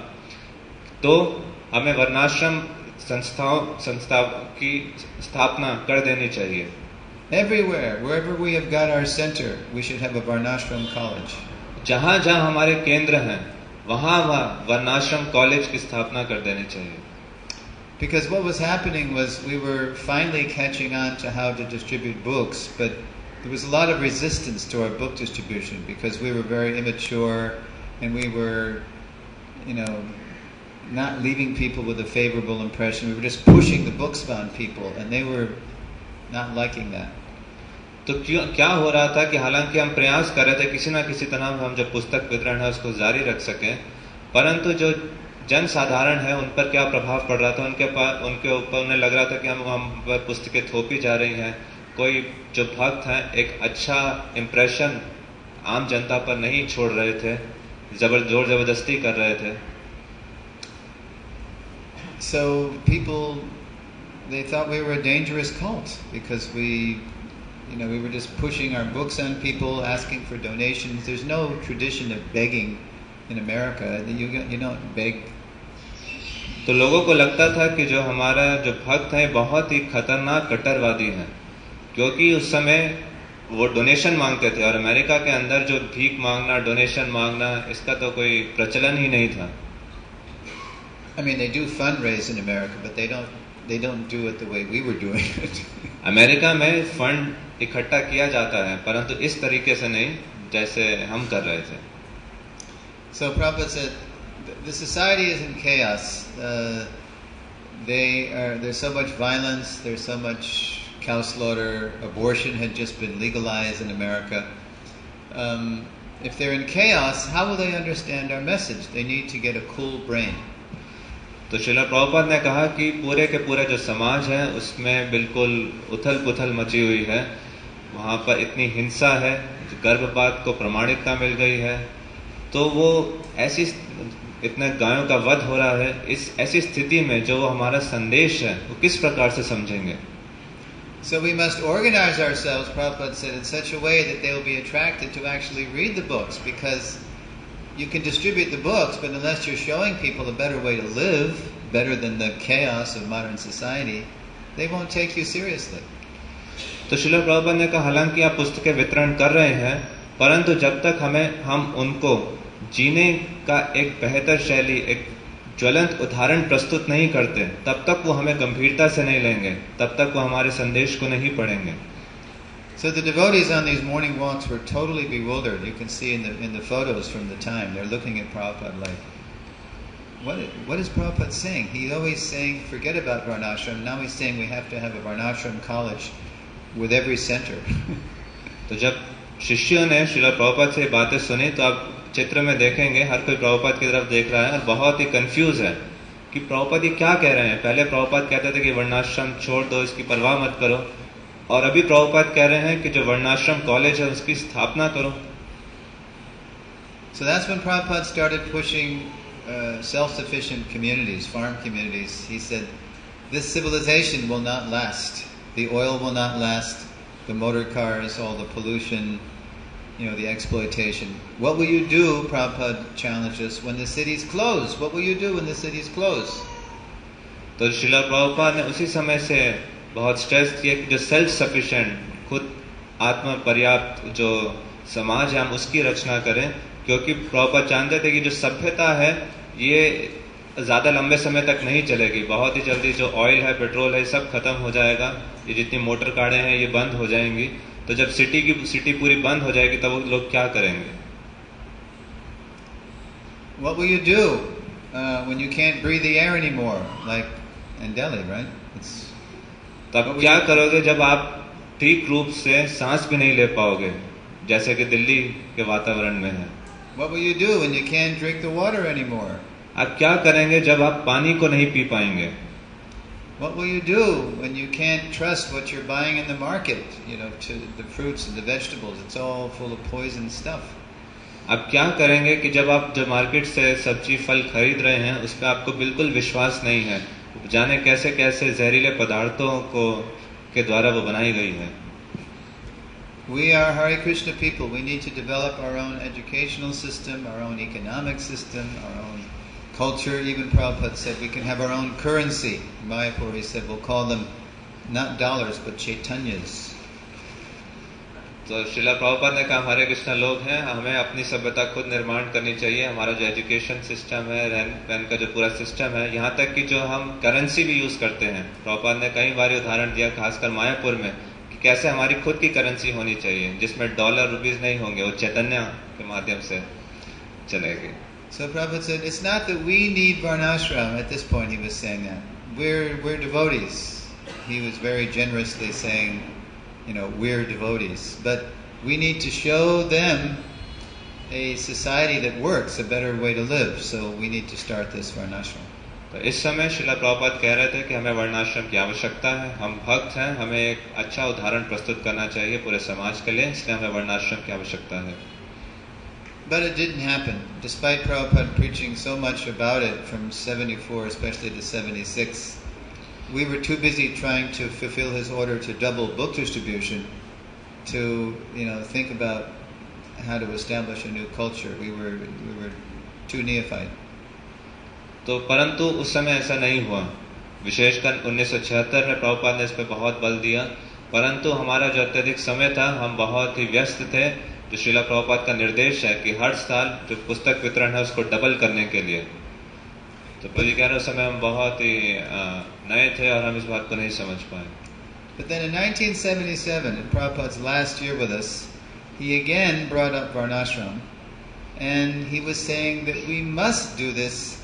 तो हमें वर्णाश्रम संस्था की स्थापना कर देनी चाहिए। Everywhere, wherever we have got our center, we should have a Varnashram college. जहाँ जहाँ हमारे केंद्र हैं, वहाँ वर्णाश्रम कॉलेज की स्थापना कर देनी चाहिए। Because what was happening was we were finally catching on to how to distribute books, but there was a lot of resistance to our book distribution because we were very immature and we were, not leaving people with a favorable impression. We were just pushing the books on people and they were not liking that. तो क्या हो रहा था कि हालांकि हम प्रयास कर रहे थे किसी ना किसी तरह हम जो पुस्तक वितरण है उसको जारी रख सकें, परंतु जो जन साधारण है उन पर क्या प्रभाव पड़ रहा था, उनके ऊपर उन्हें लग रहा था कि हम पर पुस्तकें थोपी जा रही हैं। कोई जो भक्त हैं एक अच्छा इम्प्रेशन आम जनता पर नहीं छोड़ रहे थे, जोर जबरदस्ती कर रहे थे। So people, they thought we were a dangerous cult because we were just pushing our books on people, asking for donations. There's no tradition of begging in America. You don't beg. तो लोगों को लगता था कि जो हमारा जो भक्त है बहुत ही खतरनाक कट्टरवादी हैं, क्योंकि उस समय वो डोनेशन मांगते थे और अमेरिका के अंदर जो भीख मांगना, डोनेशन मांगना, इसका तो कोई प्रचलन ही नहीं था। I mean, they do fundraise in America, but they don't do it the way we were doing it. America में फंड इकट्ठा किया जाता है, परंतु इस तरीके से नहीं जैसे हम कर रहे थे। So Prabhupada said, the society is in chaos. There's so much violence, there's so much cow slaughter, abortion had just been legalized in America. If they're in chaos, how will they understand our message? They need to get a cool brain. तो श्रीला प्रभुपाद ने कहा कि पूरे के पूरे जो समाज है उसमें बिल्कुल उथल पुथल मची हुई है, वहाँ पर इतनी हिंसा है, गर्भपात को प्रमाणिकता मिल गई है, तो वो इतने गायों का वध हो रहा है, इस ऐसी स्थिति में जो हमारा संदेश है वो किस प्रकार से समझेंगे। So we must organize ourselves, Prabhupada said, in such a way that they will be attracted to actually read the books, because you can distribute the books, but unless you're showing people a better way to live, better than the chaos of modern society, they won't take you seriously. तो श्रील प्रभुपाद ने कहा हालांकि आप पुस्तकें वितरण कर रहे हैं, परंतु जब तक हम उनको जीने का एक बेहतर शैली, एक ज्वलंत उदाहरण प्रस्तुत नहीं करते, तब तक वो हमें गंभीरता से नहीं लेंगे, तब तक वो हमारे संदेश को नहीं पढ़ेंगे। So the devotees on these morning walks were totally bewildered. You can see in the photos from the time, they're looking at Prabhupada like, what is Prabhupada saying? He's always saying, forget about Varnashram. Now he's saying we have to have a Varnashram college with every center. तो जब शिष्यों ने श्रील प्रभुपाद से बातें सुनी तो आप चित्र में देखेंगे हर कोई प्रभुपाद की तरफ देख रहा है और बहुत ही कंफ्यूज है कि प्रभुपाद ये क्या कह रहे हैं। पहले प्रभुपाद कहते थे कि वर्णाश्रम छोड़ दो, इसकी परवाह मत करो, और अभी प्रभुपाद कह रहे हैं कि जो वर्णाश्रम कॉलेज है उसकी स्थापना करो। So that's when Prabhupada started pushing self-sufficient communities, farm communities. He said, this civilization will not last. The oil will not last. The motor cars, all the pollution, the exploitation. What will you do, Prabhupada challenged us, when the cities close? What will you do when the cities close? तो श्रीला प्रभुपाद ने उसी समय से बहुत stress किया कि जो self sufficient, खुद आत्म पर्याप्त जो समाज है हम उसकी रचना करें, क्योंकि प्रभुपाद जानते थे कि जो सभ्यता है ये ज्यादा लंबे समय तक नहीं चलेगी. बहुत ही जल्दी जो ऑयल है, पेट्रोल है, सब खत्म हो जाएगा. ये जितनी मोटर गाड़ियां हैं ये बंद हो जाएंगी. तो जब सिटी पूरी बंद हो जाएगी तब वो लोग क्या करेंगे? What will you do when you can't breathe the air anymore, like in Delhi, right? तब क्या करोगे जब आप ठीक रूप से सांस भी नहीं ले पाओगे, जैसे कि दिल्ली के वातावरण में है? What will you do when you can't drink the water anymore? आप क्या करेंगे जब आप पानी को नहीं पी पाएंगे? What will you do when you can't trust what you're buying in the market? To the fruits and the vegetables, it's all full of poison stuff. आप क्या करेंगे कि जब आप जो मार्केट से सब्जी फल खरीद रहे हैं उस पर आपको बिल्कुल विश्वास नहीं है, जाने कैसे कैसे जहरीले पदार्थों के द्वारा वो बनाई गई है. We are Hare Krishna people. We need to develop our own educational system, our own economic system, our own culture. Even Prabhupada said we can have our own currency. In Mayapur he said we'll call them not dollars but chaitanyas. तो श्रीला प्रभुपाद ने कहा हमारे कृष्ण लोग हैं, हमें अपनी सभ्यता खुद निर्माण करनी चाहिए. हमारा जो एजुकेशन सिस्टम है, रहन सहन का जो पूरा सिस्टम है, यहाँ तक कि जो हम करेंसी भी यूज करते हैं, प्रभुपाद ने कई बार उदाहरण दिया खासकर मायापुर में कि कैसे हमारी खुद की करेंसी होनी चाहिए जिसमें डॉलर रुपीज नहीं होंगे, वो चैतन्य के माध्यम से चलेगी. So Prabhupada said, it's not that we need varnashram. At this point he was saying that. We're devotees. He was very generously saying, we're devotees. But we need to show them a society that works, a better way to live. So we need to start this varnashram. तो इस समय श्रीला प्रभुपाद कह रहे थे कि हमें वर्णाश्रम की आवश्यकता है. हम भक्त हैं, हमें एक अच्छा उदाहरण प्रस्तुत करना चाहिए पूरे समाज के लिए, इसलिए हमें वर्णाश्रम की आवश्यकता है. But it didn't happen. Despite Prabhupada preaching so much about it from 74 especially to 76, we were too busy trying to fulfill his order to double book distribution to think about how to establish a new culture. We were too neophyte. तो परंतु उस समय ऐसा नहीं हुआ. विशेषकर 1976 में प्रभुपाद ने इस पर बहुत बल दिया, परंतु हमारा जो अत्यधिक समय था हम बहुत ही व्यस्त थे. जो श्रीला प्रभुपाद का निर्देश है कि हर साल जो पुस्तक वितरण है उसको डबल करने के लिए, तो प्रभु जी कह रहे उस समय हम बहुत ही नए थे और हम इस बात को नहीं समझ पाए. But then in 1977, in Prabhupada's last year with us, he again brought up varnashram, and he was saying that we must do this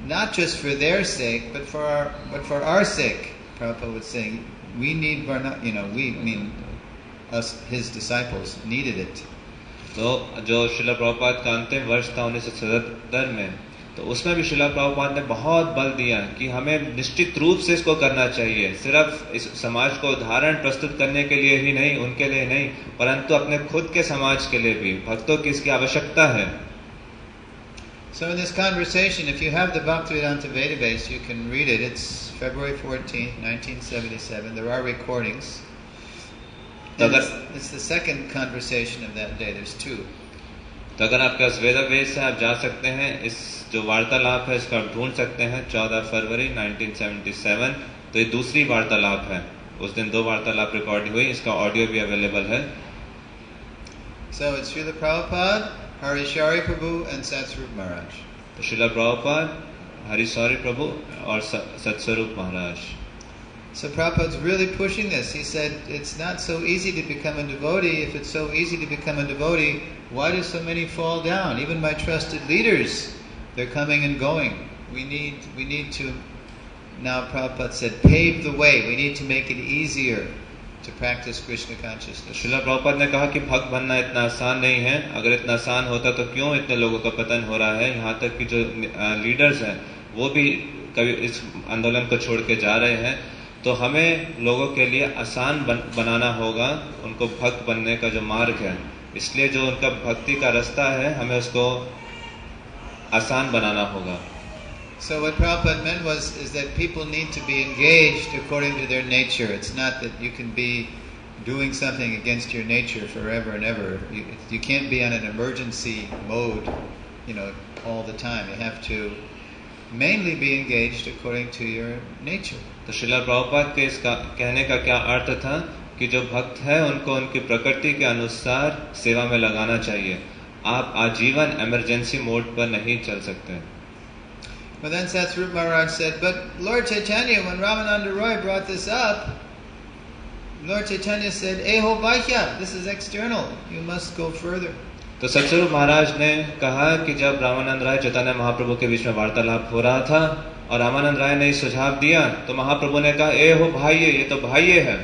not just for their sake, but for our sake. Prabhupada was saying we need us, his disciples, needed it. तो जो श्रीला प्रभुपाद का अंतिम वर्ष था 1977 में, तो उसमें भी श्रीला प्रभुपाद ने बहुत बल दिया कि हमें निश्चित रूप से इसको करना चाहिए, सिर्फ इस समाज को उदाहरण प्रस्तुत करने के लिए ही नहीं, उनके लिए नहीं, परंतु अपने खुद के समाज के लिए भी. भक्तों की इसकी आवश्यकता है. So in this conversation, if you have the Bhaktivedanta database, you can read it. It's February 14th, 1977. There are recordings. It's the second conversation of that day. There's two. तो अगर आपके पास वेदावेस है आप जा सकते हैं, इस जो वार्तालाप है इसको आप ढूंढ सकते हैं. 14 फरवरी 1977, तो ये दूसरी वार्तालाप है. उस दिन 2 वार्तालाप रिकॉर्ड हुई, इसका ऑडियो भी अवेलेबल है. So it's Srila Prabhupada, Harishari Prabhu and Satsvarup Maharaj. तो श्रीला प्रभुपाद, हरिशौरी प्रभु और सत्स्वरूप महाराज. So Prabhupada's really pushing this. He said, it's not so easy to become a devotee. If it's so easy to become a devotee, why do so many fall down? Even my trusted leaders, they're coming and going. We need to, now Prabhupada said, pave the way. We need to make it easier to practice Krishna consciousness. Srila Prabhupada ने कहा कि भक्त बनना इतना आसान नहीं है. अगर इतना आसान होता तो क्यों इतने लोगों का पतन हो रहा है. यहाँ तक कि जो लीडर्स हैं वो भी कभी इस आंदोलन को छोड़ के जा रहे हैं. तो हमें लोगों के लिए आसान बनाना होगा, उनको भक्त बनने का जो मार्ग है इसलिए जो उनका भक्ति का रास्ता है हमें उसको आसान बनाना होगा. So what Prabhupada meant is that people need to be engaged according to their nature. It's not that you can be doing something against your nature forever and ever. You can't be on an emergency mode, all the time. You have to mainly be engaged according to your nature. तो श्रीला प्रभुपाद के इसका कहने का क्या अर्थ था कि जो भक्त है उनको उनकी प्रकृति के अनुसार सेवा में लगाना चाहिए. आप आजीवन इमरजेंसी मोड पर नहीं चल सकते. But then Satsvarup Maharaj said, but Lord Chaitanya, when Ramananda Roy brought this up, Lord Chaitanya said, Eho Bhakya, this is external, you must go further. तो सतस्वरूप महाराज ने कहा कि जब रामानंद राय चैतन्य महाप्रभु के बीच में वार्तालाप हो रहा था और रामानंद राय ने सुझाव दिया तो महाप्रभु ने कहा, ए हो भाइये, ये तो भाइये है,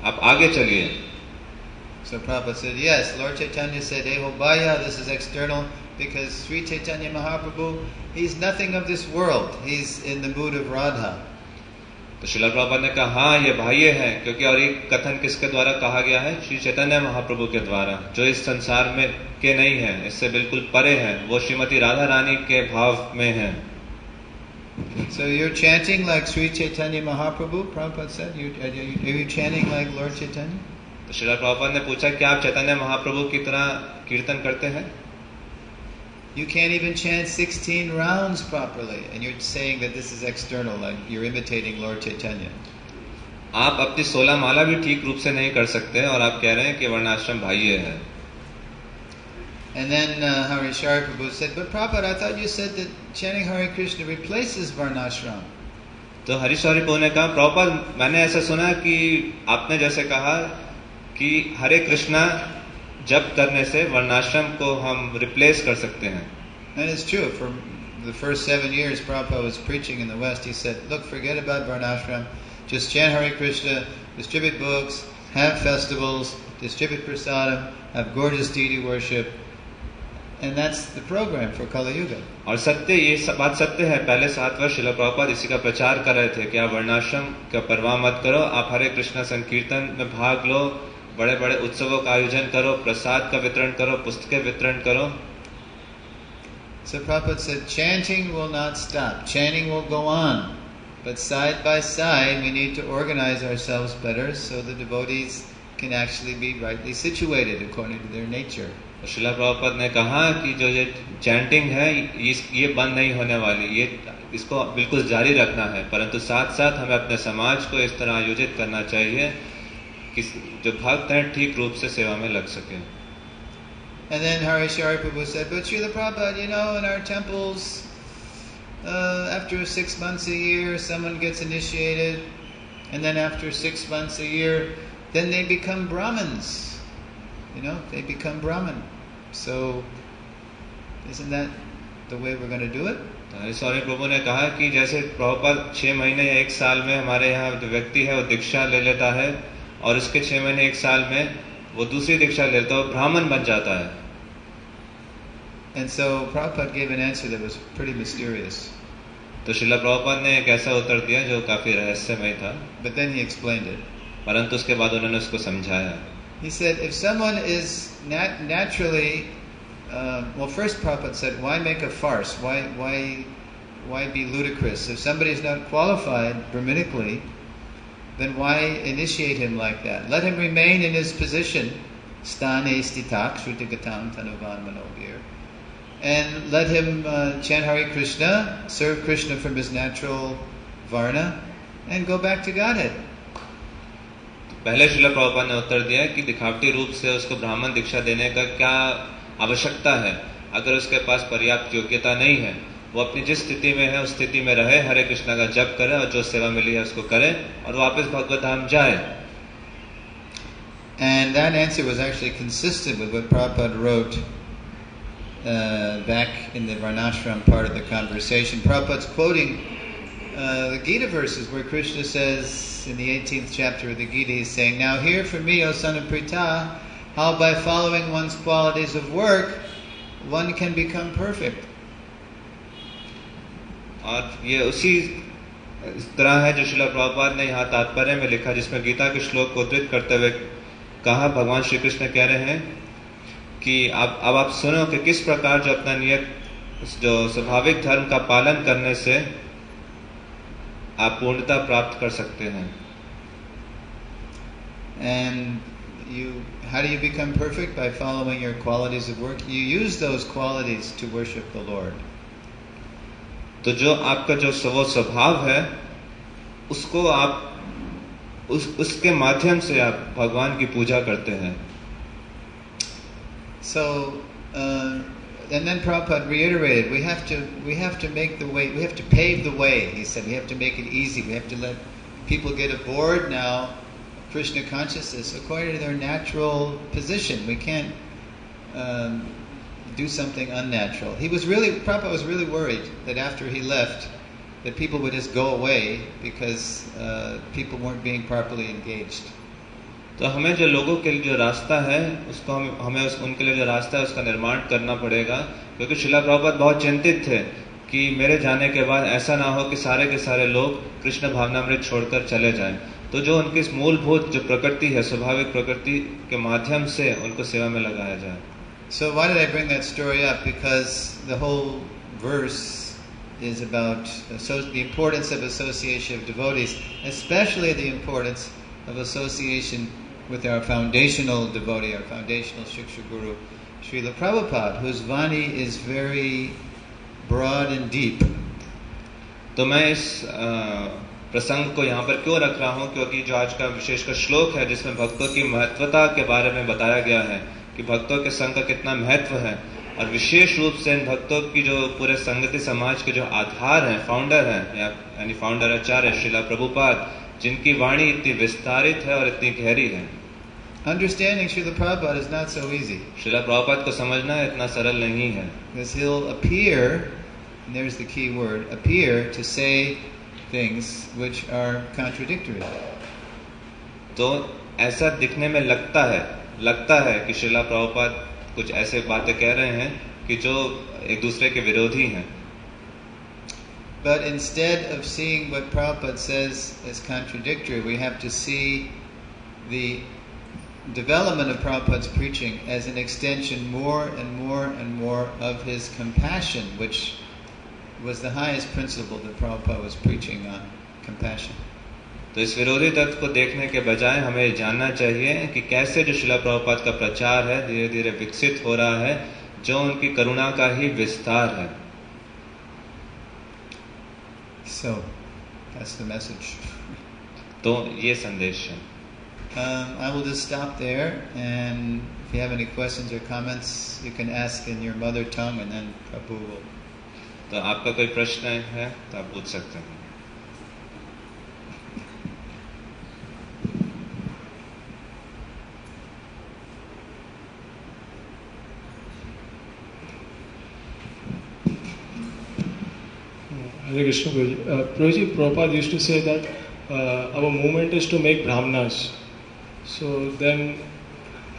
आप आगे चलिए. So Prabhupada said, yes, Lord Chaitanya said, Eho Bhaya, this is external, because Sri Chaitanya Mahaprabhu, he's nothing of this world. He's in the mood of Radha. तो श्रीला प्रभुपाद ने कहा, हाँ ये भाइये है, क्योंकि और एक कथन किसके द्वारा कहा गया है? श्री चैतन्य महाप्रभु के द्वारा, जो इस संसार में के नहीं है, इससे बिल्कुल परे है, वो श्रीमती राधा रानी के भाव में है. So you're chanting like Sri Chaitanya Mahaprabhu, Prabhupada said? Are you chanting like Lord Chaitanya? तो श्रीला प्रभुपाद ने पूछा, क्या आप चैतन्य महाप्रभु की तरह कीर्तन करते हैं? You can't even chant 16 rounds properly, and you're saying that this is external, like you're imitating Lord Chaitanya. आप अपनी 16 माला भी ठीक रूप से नहीं कर सकते और आप कह रहे हैं कि वर्णाश्रम भाइये है. And then Hari Shari Prabhu said, but Prabhupada, I thought you said that chanting Hare Krishna replaces Varnashram. तो हरिशौरी प्रभु ने कहा, प्रभुपाद मैंने ऐसा सुना कि आपने जैसे कहा कि हरे कृष्णा जप करने से वर्णाश्रम को हम रिप्लेस कर सकते हैं. And it's true. For the first 7 years Prabhupada was preaching in the West, he said, look, forget about Varnashram. Just chant Hare Krishna, distribute books, have festivals, distribute prasadam, have gorgeous deity worship. And that's the program for Kali Yuga. और सत्य, ये बात सत्य है. पहले 7 वर्ष श्रील प्रभुपाद इसी का प्रचार कर रहे थे कि आप वर्णाश्रम का परवाह मत करो, आप हरे कृष्णा संकीर्तन में भाग लो, बड़े बड़े उत्सवों का आयोजन करो, प्रसाद का वितरण करो, पुस्तकें वितरण करो. So Prabhupada said, chanting will not stop. Chanting will go on. But side by side, we need to organize ourselves better so the devotees can actually be rightly situated according to their nature. Srila Prabhupada ने कहा कि जो ये chanting है ये बंद नहीं होने वाली, ये इसको बिल्कुल जारी रखना है, परंतु साथ साथ हमें अपने समाज को इस तरह आयोजित करना चाहिए कि जो भक्त हैं ठीक रूप से सेवा में लग सके. And then Hari Shari Prabhu said, but Srila Prabhupada, in our temples, after 6 months a year, someone gets initiated, and then after 6 months a year, then they become Brahmins. They become Brahmin. So, isn't that the way we're going to do it? हरिशौरी प्रभु ने कहा कि जैसे प्रभुपाद 6 महीने या 1 साल में हमारे यहाँ जो व्यक्ति है वो दीक्षा ले लेता है और उसके 6 महीने 1 साल में वो दूसरी दीक्षा लेता है, वो ब्राह्मण बन जाता है. And so Prabhupada gave an answer that was pretty mysterious. तो श्रीला प्रभुपाद ने एक ऐसा उत्तर दिया जो काफी रहस्यमय था. But then he explained it. परंतु उसके बाद उन्होंने उसको समझाया. He said, if someone is naturally, well, first Prabhupada said, why make a farce? Why be ludicrous? If somebody is not qualified Brahminically, then why initiate him like that? Let him remain in his position, sthane stitak, shrutagatam tanuvan manobir, and let him chant Hare Krishna, serve Krishna from his natural varna, and go back to Godhead. पहले श्रीला प्रभुपाद ने उत्तर दिया कि दिखावटी रूप से उसको ब्राह्मण दीक्षा देने का क्या आवश्यकता है. अगर उसके पास पर्याप्त योग्यता नहीं है, वो अपनी जिस स्थिति में है उस स्थिति में रहे, हरे कृष्णा का जप करे और जो सेवा मिली है उसको करे और वापस भगवत धाम जाए. And that answer was actually consistent with what Prabhupada wrote back in the Varnashram part of the conversation. Prabhupada's quoting the Gita verses where Krishna says in the 18th chapter of the Gita, he's saying, now hear from me, O son of Pritha, how by following one's qualities of work, one can become perfect. और ये उसी तरह है जो श्रीला प्रभुपाद ने यहाँ तात्पर्य में लिखा, जिसमें गीता के श्लोक को उद्धृत करते हुए कहा, भगवान श्री कृष्ण कह रहे हैं कि अब आप सुनो कि किस प्रकार जो अपना नियत जो स्वाभाविक धर्म का पालन करने से आप पूर्णता प्राप्त कर सकते हैं. And how do you become perfect? By following your qualities of work. You use those qualities to worship the Lord. तो जो आपका जो स्वभाव है उसको आप उसके माध्यम से आप भगवान की पूजा करते हैं. So, and then Prabhupada reiterated, we have to make the way, we have to pave the way. He said, we have to make it easy. We have to let people get aboard now Krishna consciousness according to their natural position. We can't do something unnatural. Prabhupada was really worried that after he left, that people would just go away because people weren't being properly engaged. तो हमें जो लोगों के लिए जो रास्ता है उसको हमें उनके लिए जो रास्ता है उसका निर्माण करना पड़ेगा, क्योंकि श्रीला प्रभुपाद बहुत चिंतित थे कि मेरे जाने के बाद ऐसा ना हो कि सारे के सारे लोग कृष्ण भावनामृत छोड़कर चले जाएं. तो जो उनकी मूलभूत जो प्रकृति है, स्वाभाविक प्रकृति के माध्यम से उनको सेवा में लगाया जाए. So why did I bring that story up? Because the whole verse is about the importance of association of devotees, especially the importance of association with our foundational devotee, our foundational Shiksha Guru, Srila Prabhupada, whose Vani is very broad and deep. तो मैं इस प्रसंग को यहाँ पर क्यों रख रहा हूँ, क्योंकि जो आज का विशेषकर श्लोक है जिसमें भक्तों की महत्वता के बारे में बताया गया है कि भक्तों के संग का कितना महत्व है, और विशेष रूप से इन भक्तों की जो पूरे संगति समाज के जो आधार हैं, फाउंडर हैं, यानी फाउंडर आचार्य श्रीला प्रभुपाद, जिनकी वाणी इतनी विस्तारित है और इतनी गहरी है. Understanding Srila Prabhupada is not so easy. Srila Prabhupada को समझना इतना सरल नहीं है. Because he'll appear, and there's the key word, appear to say things which are contradictory. तो ऐसा दिखने में लगता है कि श्रीला प्रभुपाद कुछ ऐसे बातें कह रहे हैं कि जो एक दूसरे के विरोधी हैं. But instead of seeing what Prabhupada says as contradictory, we have to see the development of Prabhupada's preaching as an extension more and more and more of his compassion, which was the highest principle that Prabhupada was preaching on, compassion. तो इस विरोधी तत्व को देखने के बजाय हमें जानना चाहिए कि कैसे जो श्रीला प्रभुपाद का प्रचार है धीरे धीरे विकसित हो रहा है, जो उनकी करुणा का ही विस्तार है. So, that's the message. तो ये संदेश है. I will just stop there, and if you have any questions or comments, you can ask in your mother tongue, and then Prabhu will. तो आपका कोई प्रश्न है तो आप पूछ सकते हैं. Hare Krishna Prabhuji. Prabhupada used to say that our movement is to make brahmanas. So then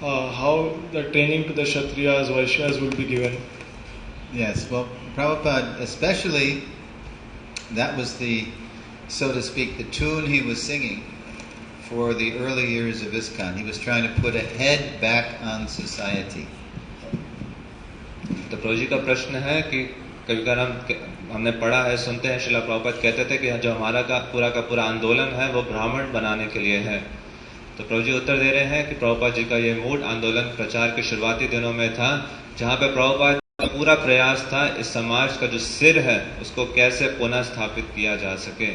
how the training to the Kshatriyas, Vaishyas will be given? Yes, well, Prabhupada especially, that was the, so to speak, the tune he was singing for the early years of Iskcon. He was trying to put a head back on society. तो प्रभु जी का प्रश्न है कि कभी कभी हमने पढ़ा है, सुनते हैं, श्रीला प्रभुपाद कहते थे कि जो हमारा का पूरा आंदोलन है वो ब्राह्मण बनाने के लिए है. तो प्रभु जी उत्तर दे रहे हैं कि प्रभुपाद जी का ये मूड आंदोलन प्रचार के शुरुआती दिनों में था, जहाँ पे प्रभुपाद का पूरा प्रयास था इस समाज का जो सिर है उसको कैसे पुनः स्थापित किया जा सके.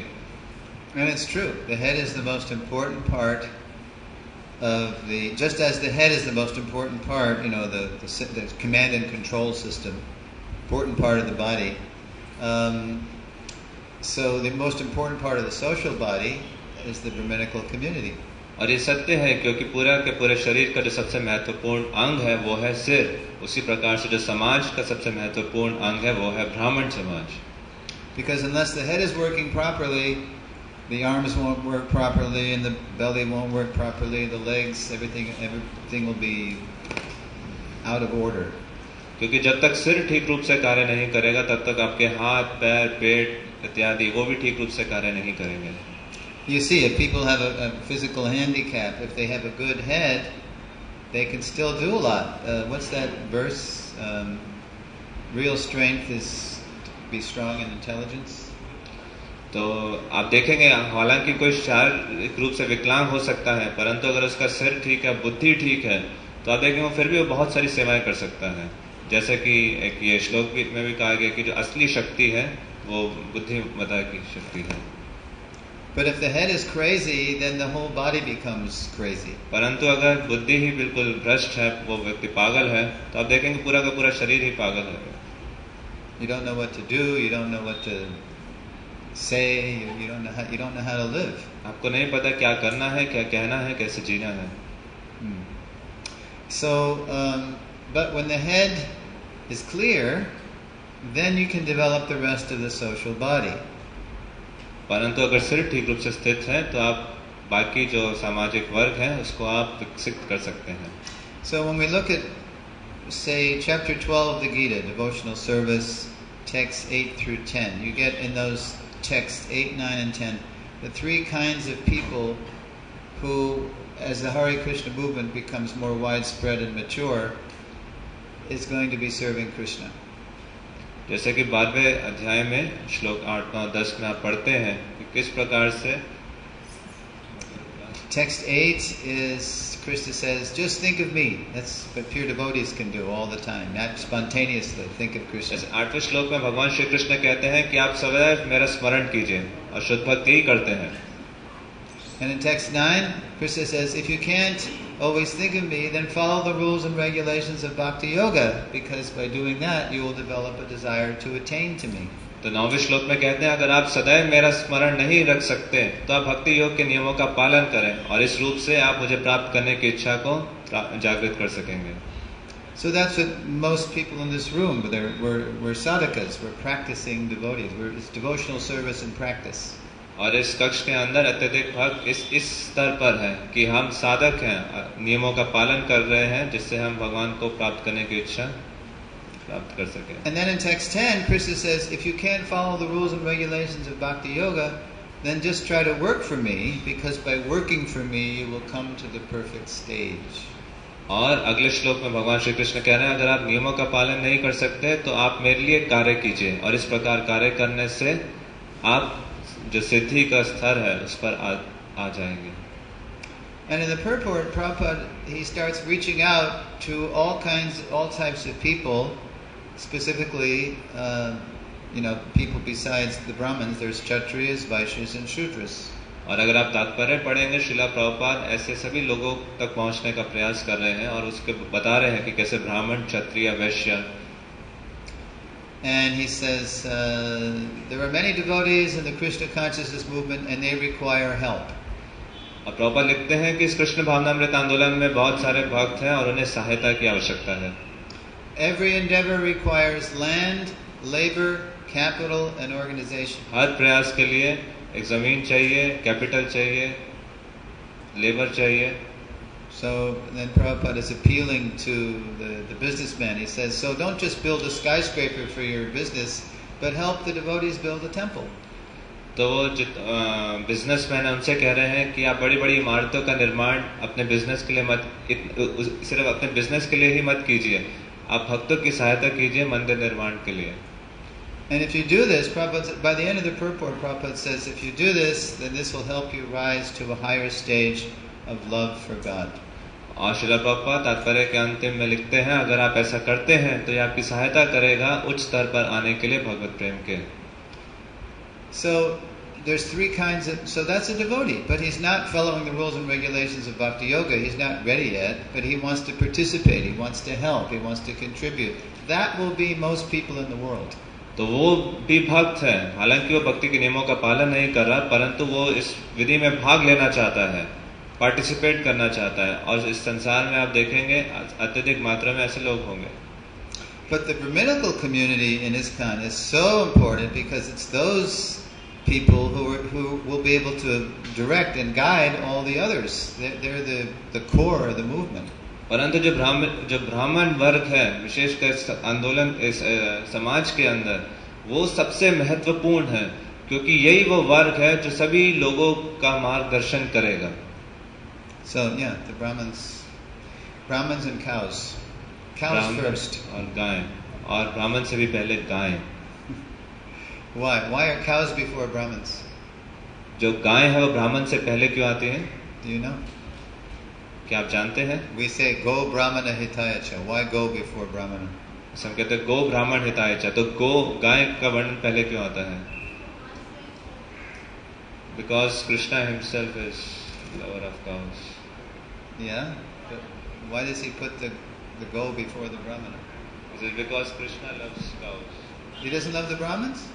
And it's true. The head is the most important part of the, just as the head is the most important part, the command and control system, important part of the body. So the most important part of the social body is the Brahminical community. और ये सत्य है, क्योंकि पूरा के पूरे शरीर का जो सबसे महत्वपूर्ण अंग है वो है सिर. उसी प्रकार से जो समाज का सबसे महत्वपूर्ण अंग है वो है ब्राह्मण समाज. Because unless the head is working properly, the arms won't work properly, and the belly won't work properly, the legs, everything will be out of order. क्योंकि जब तक सिर ठीक रूप से कार्य नहीं करेगा तब तक आपके हाथ, पैर, पेट इत्यादि वो भी ठीक रूप से कार्य नहीं करेंगे. You see, if people have a physical handicap, if they have a good head, they can still do a lot. What's that verse? Real strength is to be strong in intelligence. तो आप देखेंगे हालांकि कोई शारीरिक रूप से विकलांग हो सकता है, परंतु अगर उसका सिर ठीक है, बुद्धि ठीक है, तो आप देखेंगे फिर भी वो बहुत सारी सेवाएं कर सकता है. जैसे कि एक ये श्लोक में भी कहा गया कि जो असली शक्ति है वो बुद्धिमत्ता की शक्ति है. But if the head is crazy, then the whole body becomes crazy. परंतु अगर बुद्धि ही बिल्कुल भ्रष्ट है, वो व्यक्ति पागल है, तो आप देखेंगे पूरा का पूरा शरीर ही पागल है. You don't know what to do. You don't know what to say. You don't know how to live. आपको नहीं पता क्या करना है, क्या कहना है, कैसे जीना है. So, but when the head is clear, then you can develop the rest of the social body. परंतु अगर सिर ठीक रूप से स्थित है, तो आप बाकी जो सामाजिक वर्ग है उसको आप विकसित कर सकते हैं. So when we look at, say, chapter 12 of the Gita, devotional service, texts 8 through 10, you get in those texts 8, 9, and 10 the three kinds of people who, as the Hare Krishna movement becomes more widespread and mature, is going to be serving Krishna. जैसे कि 12वें अध्याय में श्लोक 8, 9, 10 में आप पढ़ते हैं कि किस प्रकार से. Text 8 is, Krishna says, just think of me. That's what pure devotees can do all the time, not spontaneously think of Krishna. 8वें श्लोक में भगवान श्री कृष्ण कहते हैं कि आप सदैव मेरा स्मरण कीजिए, और शुद्ध भक्ति ही करते हैं. And in text 9, Krishna says, if you can't always think of me, then follow the rules and regulations of Bhakti Yoga, because by doing that, you will develop a desire to attain to me. तो 9वें श्लोक में कहते हैं अगर आप सदैव मेरा स्मरण नहीं रख सकते, तो आप भक्ति योग के नियमों का पालन करें, और इस रूप से आप मुझे प्राप्त करने की इच्छा को जागृत कर सकेंगे. So that's what most people in this room, we're sadhakas, we're practicing devotees, it's devotional service and practice. और इस कक्ष के अंदर अत्यधिक भक्त इस स्तर पर है कि हम साधक हैं, नियमों का पालन कर रहे हैं, जिससे हम भगवान को प्राप्त करने की इच्छा प्राप्त कर सकें. And then in text 10, Krishna says, if you can't follow the rules and regulations of Bhakti Yoga, then just try to work for me, because by working for me, you will come to the perfect stage. और अगले श्लोक में भगवान श्री कृष्ण कह रहे हैं अगर आप नियमों का पालन नहीं कर सकते, तो आप मेरे लिए कार्य कीजिए, और इस प्रकार कार्य करने से आप जो सिद्धि का स्तर है उस पर आ जाएंगे. And in the purport, Prabhupada, he starts reaching out to all types of people, specifically, people besides the Brahmins. There's Kshatriyas, Vaishyas, and Shudras. और अगर आप तात्पर्य पढ़ेंगे, श्रीला प्रभुपाद ऐसे सभी लोगों तक पहुंचने का प्रयास कर रहे हैं, और उसके बता रहे हैं कि कैसे ब्राह्मण, क्षत्रिय, वैश्य. And he says, there are many devotees in the Krishna consciousness movement and they require help. और प्रभुपाद लिखते हैं कि इस कृष्ण भावनामृत आंदोलन में बहुत सारे भक्त हैं और उन्हें सहायता की आवश्यकता है. Every endeavor requires land, labor, capital and organization. हर प्रयास के लिए एक जमीन चाहिए, कैपिटल चाहिए, लेबर चाहिए. So then Prabhupada is appealing to the businessman. He says, so don't just build a skyscraper for your business, but help the devotees build a temple. तो वो जो बिजनेसमैन है उनसे कह रहे हैं कि आप बड़ी बड़ी इमारतों का निर्माण अपने बिजनेस के लिए सिर्फ अपने बिजनेस के लिए ही मत कीजिए, आप भक्तों की सहायता कीजिए मंदिर निर्माण के लिए. And if you do this, by the end of the purport, Prabhupada says, if you do this, then this will help you rise to a higher stage of love for God. और श्रील प्रभुपाद तात्पर्य के अंतिम में लिखते हैं अगर आप ऐसा करते हैं तो ये आपकी सहायता करेगा उच्च स्तर पर आने के लिए भगवत प्रेम के. So there's three kinds of, so that's a devotee, but he's not following the rules and regulations of Bhakti Yoga. He's not ready yet, but he wants to participate, he wants to help, he wants to contribute. That will be most people in the world. तो वो भी भक्त है, हालांकि वो भक्ति के नियमों का पालन नहीं कर रहा, परंतु वो इस विधि में भाग लेना चाहता है, पार्टिसिपेट करना चाहता है, और इस संसार में आप देखेंगे अत्यधिक मात्रा में ऐसे लोग होंगे. But the Brahminical community in Iskcon is so important because it's those people who will be able to direct and guide all the others. They're the core of the movement. परंतु जो ब्राह्मण वर्ग है, विशेषकर आंदोलन समाज के अंदर, वो सबसे महत्वपूर्ण है, क्योंकि यही वो वर्ग है जो सभी लोगों का मार्गदर्शन करेगा. So yeah, the Brahmins. Brahmins and cows. Cows ब्राह्मण first. और गाय, और ब्राह्मण से भी पहले गाय. Why? Why are cows before Brahmins? जो गाय है वो ब्राह्मण से पहले क्यों आती है? Do you know? क्या आप जानते हैं? We say go Brahmana hitaya cha. Why go before Brahmana? हम कहते हैं गो ब्राह्मण हिताय च, तो गो गाय का वर्णन पहले क्यों आता है? Because Krishna himself is lover of cows. Yeah? But why does he put the go before the Brahmana? Is it because Krishna loves cows? He doesn't love the Brahmins?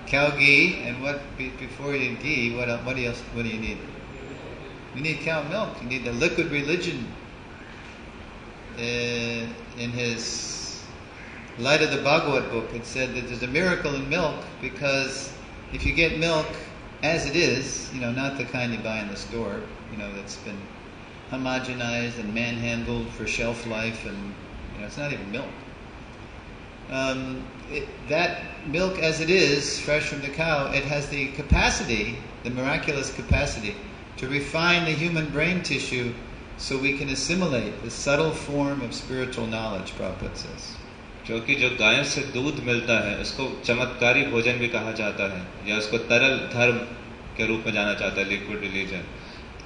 Cow ghee, and what before you ghee? What else? What do you need? You need cow milk. You need the liquid religion. In his Light of the Bhagavad book, it said that there's a miracle in milk because if you get milk as it is, not the kind you buy in the store, that's been homogenized and manhandled for shelf life, and it's not even milk. That milk as it is, fresh from the cow, it has the capacity, the miraculous capacity, to refine the human brain tissue so we can assimilate the subtle form of spiritual knowledge, Prabhupada says. क्योंकि जो गायों से दूध मिलता है उसको चमत्कारी भोजन भी कहा जाता है, या उसको तरल धर्म के रूप में जाना जाता है, लिक्विड रिलीजन.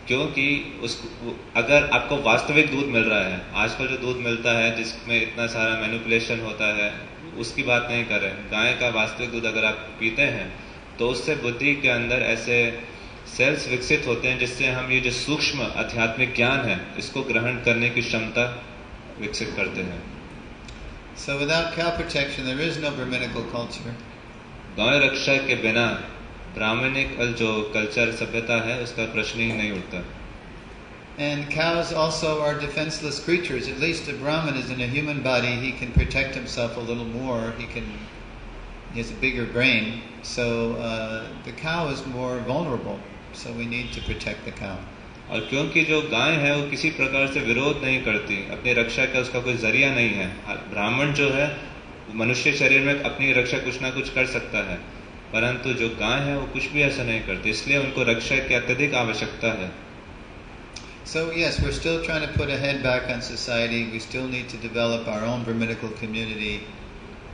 क्योंकि उसको अगर आपको वास्तविक दूध मिल रहा है, आजकल जो दूध मिलता है जिसमें इतना सारा मैनिपुलेशन होता है, उसकी बात नहीं कर रहे. गाय का वास्तविक दूध अगर आप पीते हैं तो उससे बुद्धि के अंदर ऐसे सेल्स विकसित होते हैं जिससे हम ये जो सूक्ष्म आध्यात्मिक ज्ञान है इसको ग्रहण करने की क्षमता विकसित करते हैं. So without cow protection, there is no Brahminical culture. गाय रक्षा के बिना ब्राह्मणिक जो कल्चर सभ्यता है उसका प्रश्न ही नहीं उठता. And cows also are defenseless creatures. At least a Brahmin is in a human body. He can protect himself a little more. He has a bigger brain. So the cow is more vulnerable. So we need to protect the cow. और क्योंकि जो गाय है वो किसी प्रकार से विरोध नहीं करती, अपनी रक्षा का उसका कोई जरिया नहीं है. ब्राह्मण जो है मनुष्य शरीर में अपनी रक्षा कुछ ना कुछ कर सकता है, परंतु जो गाय है वो कुछ भी ऐसा नहीं करती, इसलिए उनको रक्षा की अत्यधिक आवश्यकता है. So yes, we're still trying to put a head back on society. We still need to develop our own Brahminical community.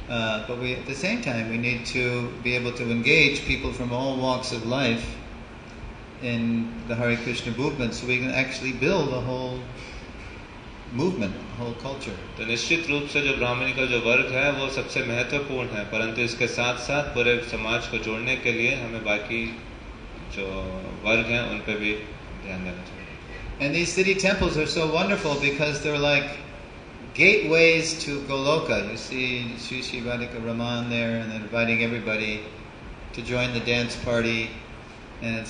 But at the same time, we need to be able to engage people from all walks of life in the Hare Krishna movement so we can actually build a whole movement, a whole culture. तो निश्चित रूप से जो ब्राह्मणी का जो वर्ग है वो सबसे महत्वपूर्ण है, परंतु इसके साथ साथ पूरे समाज को जोड़ने के लिए हमें बाकी जो वर्ग हैं उन पे भी ध्यान देना चाहिए. And these city temples are so wonderful because they're like gateways to Goloka. You see Sri Sri Radhika Raman there, and they're inviting everybody to join the dance party. And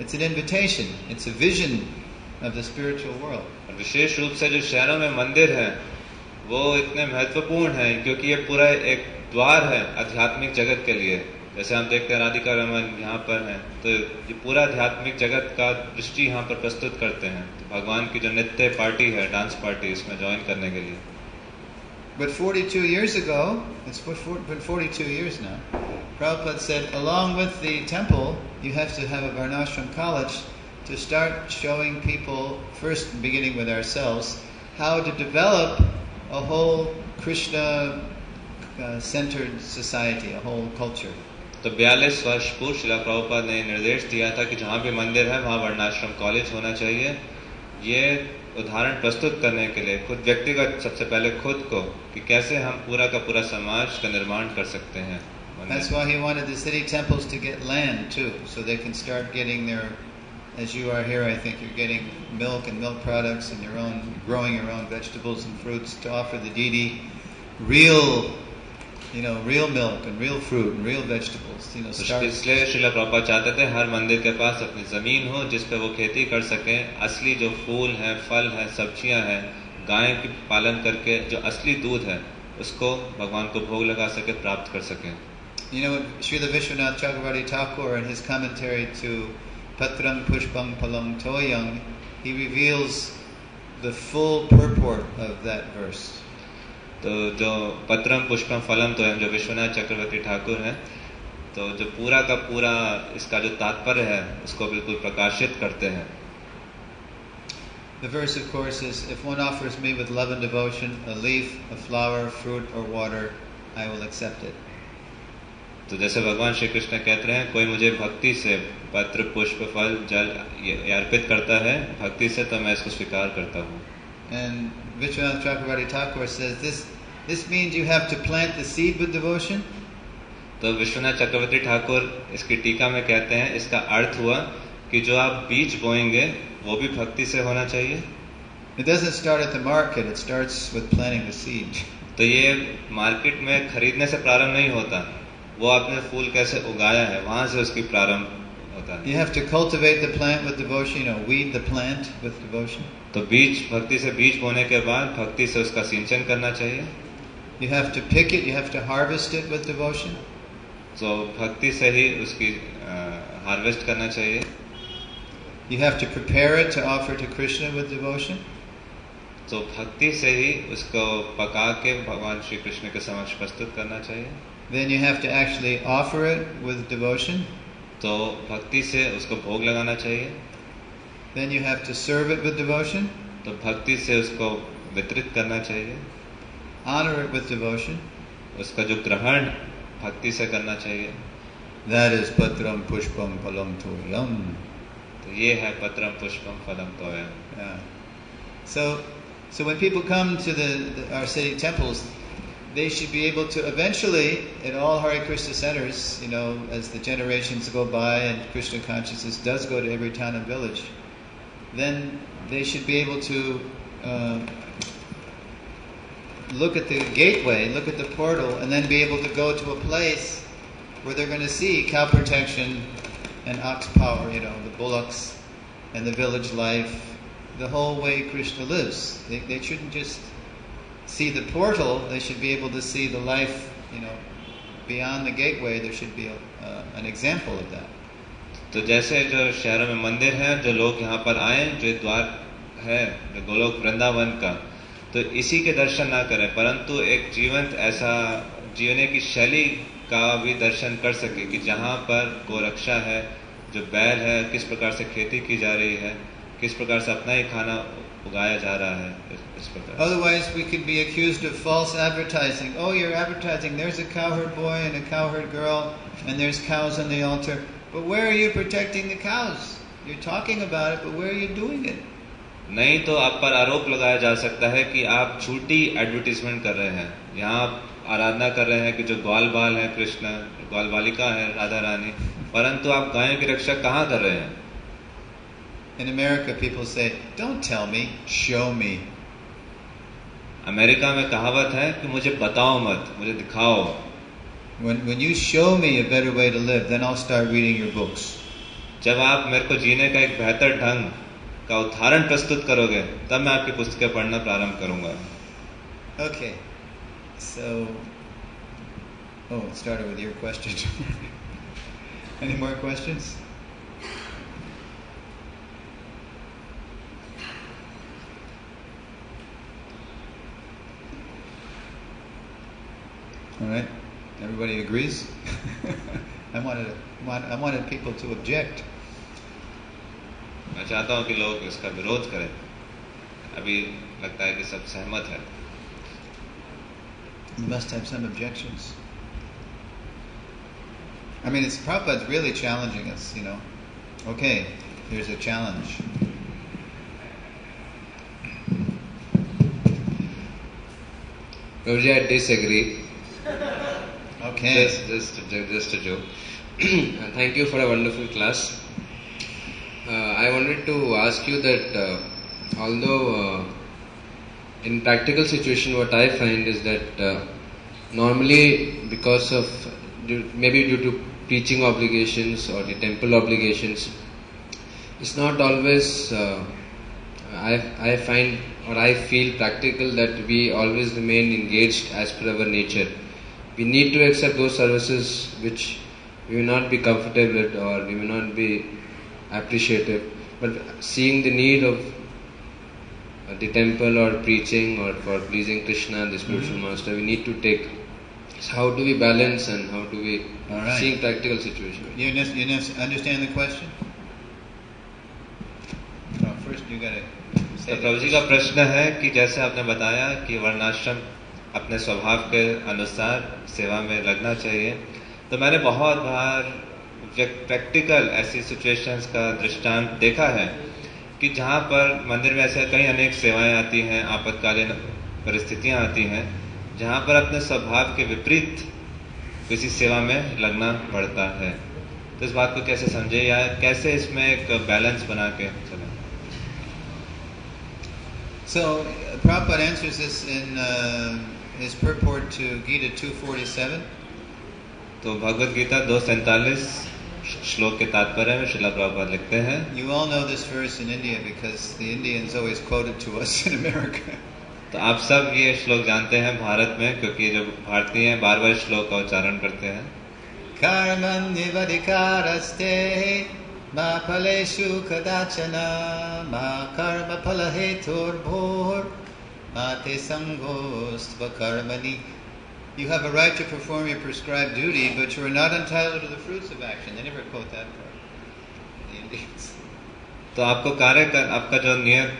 it's an invitation. It's a vision of the spiritual world. विशेष रूप से जो शहरों में मंदिर हैं वो इतने महत्वपूर्ण हैं क्योंकि ये पूरा एक द्वार है आध्यात्मिक जगत के लिए. जैसे हम देखते हैं राधिका रमन यहाँ पर हैं, तो ये पूरा आध्यात्मिक जगत का दृष्टि यहाँ पर प्रस्तुत करते हैं. तो भगवान की जो नृत्य पार्टी है, डांस पार्टी, इसमें ज्वाइन करने के लिए. But 42 years ago, it's been 42 years now, Prabhupada said, along with the temple, you have to have a Varnashram college to start showing people, first beginning with ourselves, how to develop a whole Krishna-centered society, a whole culture. तो 42 वर्ष पूर्व श्रीला प्रभुपाद ने निर्देश दिया था कि जहाँ भी मंदिर है वहाँ वर्णाश्रम कॉलेज होना चाहिए. ये उदाहरण प्रस्तुत करने के लिए खुद व्यक्तिगत सबसे पहले खुद को कि कैसे हम पूरा का पूरा समाज का निर्माण कर सकते हैं. That's why he wanted the city temples to get land too, so they can start getting their, as you are here, I think you're getting milk and milk products and growing your own vegetables and fruits to offer the deity real milk and real fruit and real vegetables. इसलिए श्रीला प्रभुपाद चाहते थे हर मंदिर के पास अपनी जमीन हो जिस पे वो खेती कर सके, असली जो फूल है, फल है, सब्जियां हैं, गाय की पालन करके जो असली दूध है उसको भगवान को भोग लगा सके, प्राप्त कर सके. Srila Vishwanath Chakravarti Thakur in his commentary to Patram Pushpam Palam Toyang, he reveals the full purport of that verse. तो जो पत्रम पुष्पम फलम तोयम, जो विश्वनाथ चक्रवर्ती ठाकुर हैं, तो जो पूरा का पूरा इसका जो तात्पर्य है उसको बिल्कुल प्रकाशित करते हैं. The verse, of course, is, if one offers me with love and devotion a leaf, a flower, fruit or water, I will accept it. तो जैसे भगवान श्री कृष्ण कहते हैं, कोई मुझे भक्ति से पत्र, पुष्प, फल, जल अर्पित करता है भक्ति से, तो मैं इसको स्वीकार करता हूँ. And Vishwanath Chakravarti Thakur says this means you have to plant the seed with devotion. तो विश्वनाथ चक्रवर्ती ठाकुर इसकी टीका में कहते हैं, इसका अर्थ हुआ कि जो आप बीज बोएंगे वो भी भक्ति से होना चाहिए. It doesn't start at the market, it starts with planting the seed. तो ये मार्केट में खरीदने से प्रारंभ नहीं होता, वो आपने फूल कैसे उगाया है वहां से उसकी प्रारंभ होता है. You have to cultivate the plant with devotion, weed the plant with devotion. तो बीज, भक्ति से बीज बोने के बाद भक्ति से उसका सिंचन करना चाहिए. You have to pick it, you have to harvest it with devotion. तो भक्ति से ही उसकी हार्वेस्ट करना चाहिए. You have to prepare it to offer to Krishna with devotion. तो भक्ति से ही उसको पका के भगवान श्री कृष्ण के समक्ष प्रस्तुत करना चाहिए. Then you have to actually offer it with devotion. तो भक्ति से उसको भोग लगाना चाहिए. Then you have to serve it with devotion. तो भक्ति से उसको वितरित करना चाहिए. Honor it with devotion. उसका जो ग्रहण भक्ति से करना चाहिए. That is patram pushpam phalam toyam. तो ये है पत्रम पुष्पम फलम तोयम. Yeah. So when people come to our city temples, they should be able to eventually, at all Hare Krishna centers, as the generations go by and Krishna consciousness does go to every town and village, then they should be able to look at the gateway, look at the portal, and then be able to go to a place where they're going to see cow protection and ox power, the bullocks and the village life, the whole way Krishna lives. They shouldn't just see the portal, they should be able to see the life, beyond the gateway. There should be an example of that. तो जैसे जो शहरों में मंदिर हैं, जो लोग यहाँ पर आए, जो द्वार है जो गोलोक वृंदावन का, तो इसी के दर्शन ना करें, परंतु एक जीवंत ऐसा जीने की शैली का भी दर्शन कर सके कि जहाँ पर गोरक्षा है, जो बैल है, किस प्रकार से खेती की जा रही है, किस प्रकार से अपना ही खाना उगाया जा रहा है, इस प्रकार. Otherwise we could be accused of false advertising. Oh, you're advertising, there's a cowherd boy and a cowherd girl and there's cows on the altar. But where are you protecting the cows? You're talking about it, but where are you doing it? नहीं तो आप पर आरोप लगाया जा सकता है कि आप झूठी एडवर्टीजमेंट कर रहे हैं. यहाँ आप आराधना कर रहे हैं कि जो ग्वाल बाल है कृष्ण, ग्वाल बालिका है राधा रानी, परंतु आप गायों की रक्षा कहाँ कर रहे हैं? In America people say, don't tell me, show me. America में कहावत है कि मुझे बताओ मत, मुझे दिखाओ. When you show me a better way to live, then I'll start reading your books. जब आप मेरे को जीने का एक बेहतर ढंग का उदाहरण प्रस्तुत करोगे, तब मैं आपकी पुस्तकें पढ़ना प्रारंभ करूंगा. Okay, so it started with your question. Any more questions? All right, everybody agrees? I wanted people to object. मैं चाहता हूँ कि लोग इसका विरोध करें. अभी लगता है कि सब सहमत है. You must have some objections. I mean, Prabhupada's really challenging us, Okay, here's a challenge. Prabhuji, I disagree. Okay. Just a joke. Thank you for a wonderful class. I wanted to ask you that although in practical situation what I find is that normally because of maybe due to teaching obligations or the temple obligations, it's not always I find or I feel practical that we always remain engaged as per our nature. We need to accept those services which we will not be comfortable with or we will not be appreciative, but seeing the need of the temple or preaching or for pleasing Krishna, the spiritual master, we need to take. So how do we balance and how do we see in practical situation? You understand the question? Oh, first you got to. तो प्रभु जी का प्रश्न है कि जैसे आपने बताया कि वर्णाश्रम अपने स्वभाव के अनुसार सेवा में लगना चाहिए, तो मैंने बहुत बार प्रैक्टिकल ऐसी सिचुएशंस का दृष्टांत देखा है कि जहाँ पर मंदिर में ऐसे कई अनेक सेवाएं आती हैं, आपातकालीन परिस्थितियाँ आती हैं, जहाँ पर अपने स्वभाव के विपरीत किसी सेवा में लगना पड़ता है। तो इस बात को कैसे समझे या कैसे इसमें एक बैलेंस बना के चलें? So, Prabhupada answers this in his purport to Gita 247. तो भगवद गीता 247 श्लोक के तात्पर्य में श्रीला प्रभुपाद लिखते हैं. You all know this verse in India because the Indians always quote it to us in America. तो आप सब ये श्लोक जानते हैं भारत में, क्योंकि जो भारतीय हैं बार-बार श्लोक का उच्चारण करते हैं. Karmanyavadikaraste ma phaleshu kadachana ma karma phalaheturbhor ma te sangostva karmani. You have a right to perform your prescribed duty, but you are not entitled to the fruits of action. They never quote that part. The Indians. तो आपको कार्य कर, आपका जो नियत,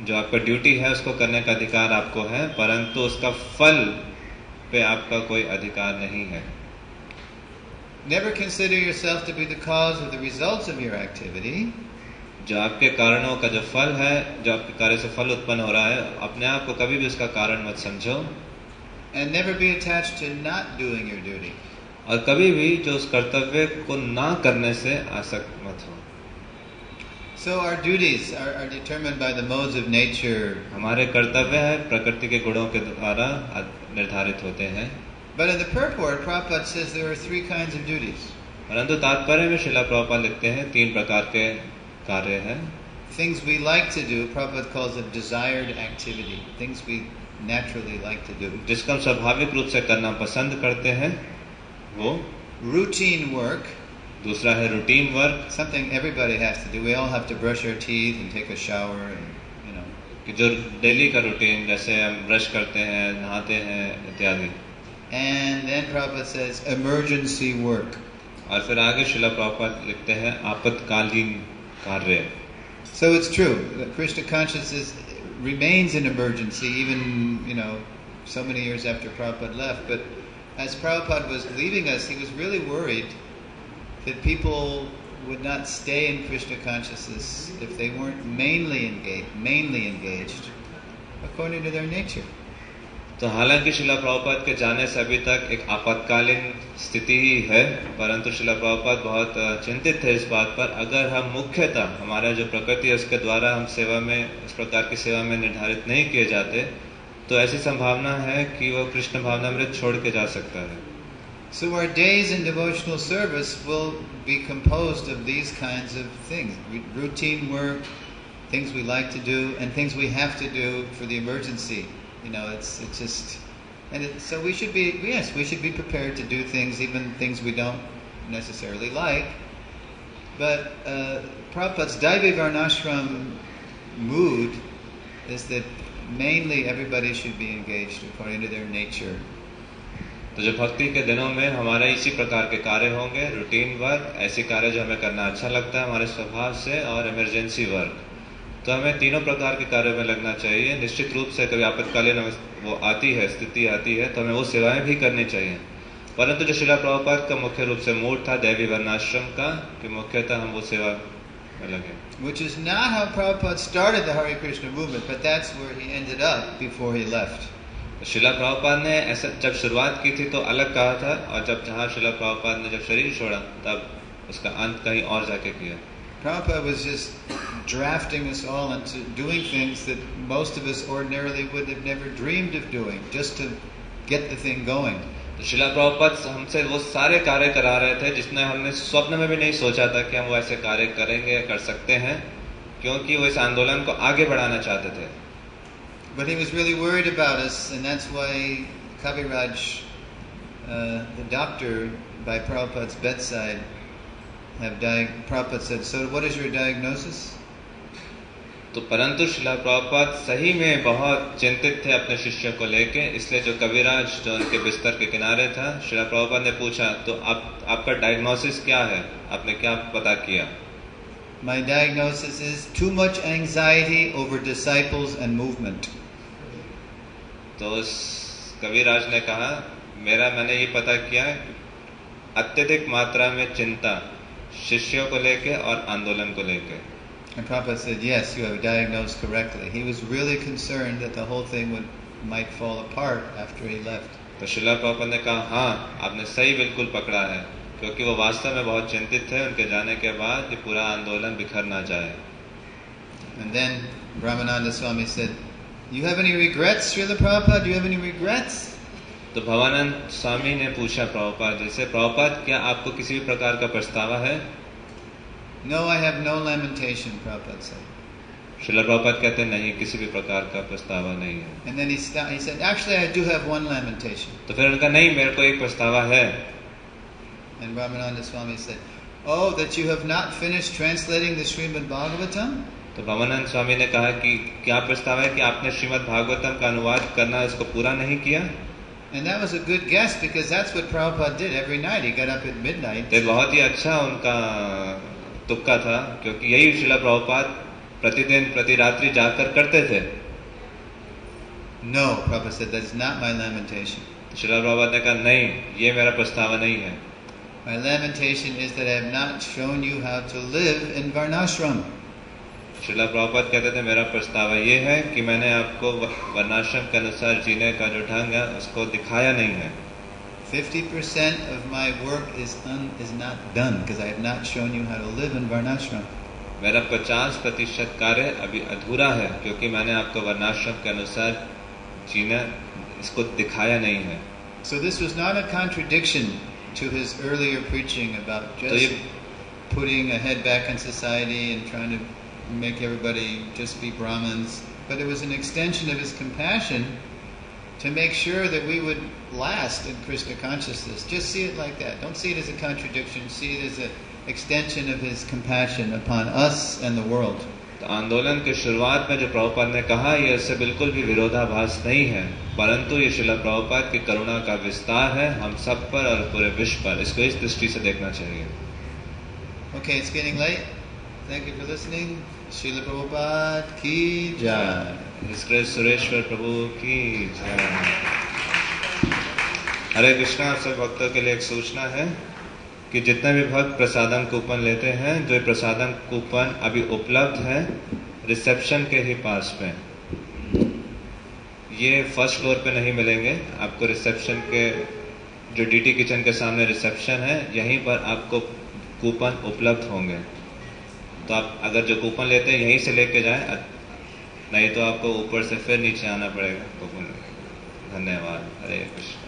जो आपका duty है उसको करने का अधिकार आपको है, परंतु उसका फल पे आपका कोई अधिकार नहीं है. Never consider yourself to be the cause of the results of your activity. जो आपके कारणों का जो फल है, जो आपके कार्य से फल उत्पन्न हो रहा है, अपने आप को कभी भी उसका कारण मत समझो. And never be attached to not doing your duty. और कभी भी जो उस कर्तव्य को ना करने से आसक्त मत हो. So our duties are determined by the modes of nature. हमारे कर्तव्य है प्रकृति के गुणों के द्वारा निर्धारित होते हैं. But in the purport, Prabhupada says there are three kinds of duties. परंतु तात्पर्य में श्रीला प्रभुपाद लिखते हैं 3 प्रकार के कार्य हैं. Things we like to do, Prabhupada calls it desired activity. Things we naturally like to do. जिसको हम स्वाभाविक रूप से करना पसंद करते हैं वो. Routine work. दूसरा है routine work. Something everybody has to do. We all have to brush our teeth and take a shower and, you know. कि जो डेली का रूटीन, जैसे हम ब्रश करते हैं, नहाते हैं इत्यादि. And then Prabhupada says emergency work. और फिर आगे श्रीला प्रभुपाद लिखते हैं आपातकालीन कार्य. So it's true that Krishna consciousness remains an emergency even, you know, so many years after Prabhupada left. But as Prabhupada was leaving us, he was really worried that people would not stay in Krishna consciousness if they weren't mainly engaged according to their nature. तो हालांकि श्रीला प्रभुपाद के जाने से अभी तक एक आपातकालीन स्थिति ही है, परंतु श्रीला प्रभुपाद बहुत चिंतित थे इस बात पर, अगर हम मुख्यतः हमारा जो प्रकृति है उसके द्वारा हम सेवा में, इस प्रकार की सेवा में निर्धारित नहीं किए जाते, तो ऐसी संभावना है कि वो कृष्ण भावनामृत छोड़ के जा सकता है. So our days in devotional service will be composed of these kinds of things: routine work, things we like to do, and things we have to do for the emergency. You know, it's just, so we should be prepared to do things, even things we don't necessarily like. But Prabhupada's Daivi Varnashram mood is that mainly everybody should be engaged according to their nature. तो जो भक्ति के दिनों में हमारे इसी प्रकार के कार्य होंगे, रूटीन वर्क, ऐसे कार्य जो हमें करना अच्छा लगता है हमारे स्वभाव से, और इमरजेंसी वर्क. तो हमें तीनों प्रकार के कार्यों में लगना चाहिए. निश्चित रूप से कभी आपातकालीन वो आती है, स्थिति आती है, तो हमें वो सेवाएं भी करनी चाहिए. परंतु जो श्रीला प्रभुपाद का मुख्य रूप से मूड था दैवी वर्णाश्रम का, कि मुख्यतः हम वो सेवा में लगे. Which is not how Prabhupada started the Hare Krishna movement, but that's where he ended up before he left. Srila Prabhupada ने ऐसा जब शुरुआत की थी तो अलग कहा था, और जब जहाँ श्रीला प्रभुपाद ने जब शरीर छोड़ा तब उसका अंत कहीं और जाके किया. Prabhupada was just drafting us all into doing things that most of us ordinarily would have never dreamed of doing, just to get the thing going. तो श्रीला प्रभुपाद हमसे वो सारे कार्य करा रहे थे जिसने हमने स्वप्न में भी नहीं सोचा था कि हम वो ऐसे कार्य करेंगे, कर सकते हैं, क्योंकि वो इस आंदोलन को आगे बढ़ाना चाहते थे. But he was really worried about us, and that's why Kaviraj, the doctor by Prabhupada's bedside, Prabhupada said, "So what is your diagnosis?" तो परंतु श्रीला प्रभुपाद सही में बहुत चिंतित थे अपने शिष्यों को लेके, इसलिए जो कविराज जो उनके बिस्तर के किनारे था, श्रीला प्रभुपाद ने पूछा तो आपका डायग्नोसिस क्या है, आपने क्या पता किया? My diagnosis is too much anxiety over disciples and movement. तो उस कविराज ने कहा मैंने ये पता किया अत्यधिक मात्रा में चिंता शिष्यों को लेके और आंदोलन को लेके. And Prabhupada said, yes, you have diagnosed correctly. He was really concerned that the whole thing might fall apart after he left. तो श्रीला प्रभुपाद ने कहा हाँ आपने सही बिल्कुल पकड़ा है, क्योंकि वो वास्तव में बहुत चिंतित थे उनके जाने के बाद कि पूरा आंदोलन बिखर ना जाए. And then Brahmananda Swami said, you have any regrets, Srila Prabhupada? Do you have any regrets? तो भवानंद स्वामी ने पूछा प्रभुपाद जी से, प्रभुपाद क्या आपको किसी भी प्रकार का पछतावा है? No, I have no lamentation, Prabhupada said. Srila Prabhupada कहते नहीं, किसी भी प्रकार का पछतावा नहीं है. And then he said, actually I do have one lamentation. तो फिर उनका नहीं, मेरे को एक पछतावा है. And Brahmananda Swami said, oh, that you have not finished translating the Srimad Bhagavatam? तो भवानंद स्वामी ने कहा कि क्या पछतावा है कि आपने श्रीमद् भागवतम का अनुवाद करना इसको पूरा नहीं किया. And that was a good guess because that's what Prabhupada did every night. He got up at midnight. तो बहुत ही अच्छा उनका तुक्का था, क्योंकि यही श्रीला प्रभुपाद प्रतिदिन प्रति रात्रि जाकर करते थे. No, Prabhupada said, that is not my lamentation. Srila Prabhupada ने कहा नहीं, ये मेरा पछतावा नहीं है. My lamentation is that I have not shown you how to live in Varnashram. Srila Prabhupada कहते थे मेरा पछतावा ये है कि मैंने आपको वर्णाश्रम के अनुसार जीने का जो ढंग है उसको दिखाया नहीं है. 50% of my work is not done because I have not shown you how to live in Varnashram. मेरा 50% कार्य अभी अधूरा है, क्योंकि मैंने आपको वर्णाश्रम के अनुसार जीना इसको दिखाया नहीं है. So this was not a contradiction to his earlier preaching about just putting a head back in society and trying to make everybody just be Brahmins, but it was an extension of his compassion to make sure that we would last in Krishna consciousness. Just see it like that. Don't see it as a contradiction. See it as an extension of his compassion upon us and the world. तो आंदोलन के शुरुआत में जो प्रभुपाद ने कहा ये इससे बिल्कुल भी विरोधाभास नहीं है, परंतु ये श्रीला प्रभुपाद की करुणा का विस्तार है हम सब पर और पूरे विश्व पर. इसको इस दृष्टि से देखना चाहिए. Okay, it's getting late. Thank you for listening. Srila Prabhupada ki jai. इसके सुरेश्वर प्रभु की जय. हरे कृष्णा. आप सब भक्तों के लिए एक सूचना है कि जितने भी भक्त प्रसादम कूपन लेते हैं, जो प्रसादम कूपन अभी उपलब्ध है रिसेप्शन के ही पास में, ये फर्स्ट फ्लोर पे नहीं मिलेंगे आपको. रिसेप्शन के जो डीटी किचन के सामने रिसेप्शन है, यहीं पर आपको कूपन उपलब्ध होंगे. तो आप अगर जो कूपन लेते हैं यहीं से लेके जाएं, नहीं तो आपको ऊपर से फिर नीचे आना पड़ेगा कूपन. धन्यवाद. हरे कृष्ण.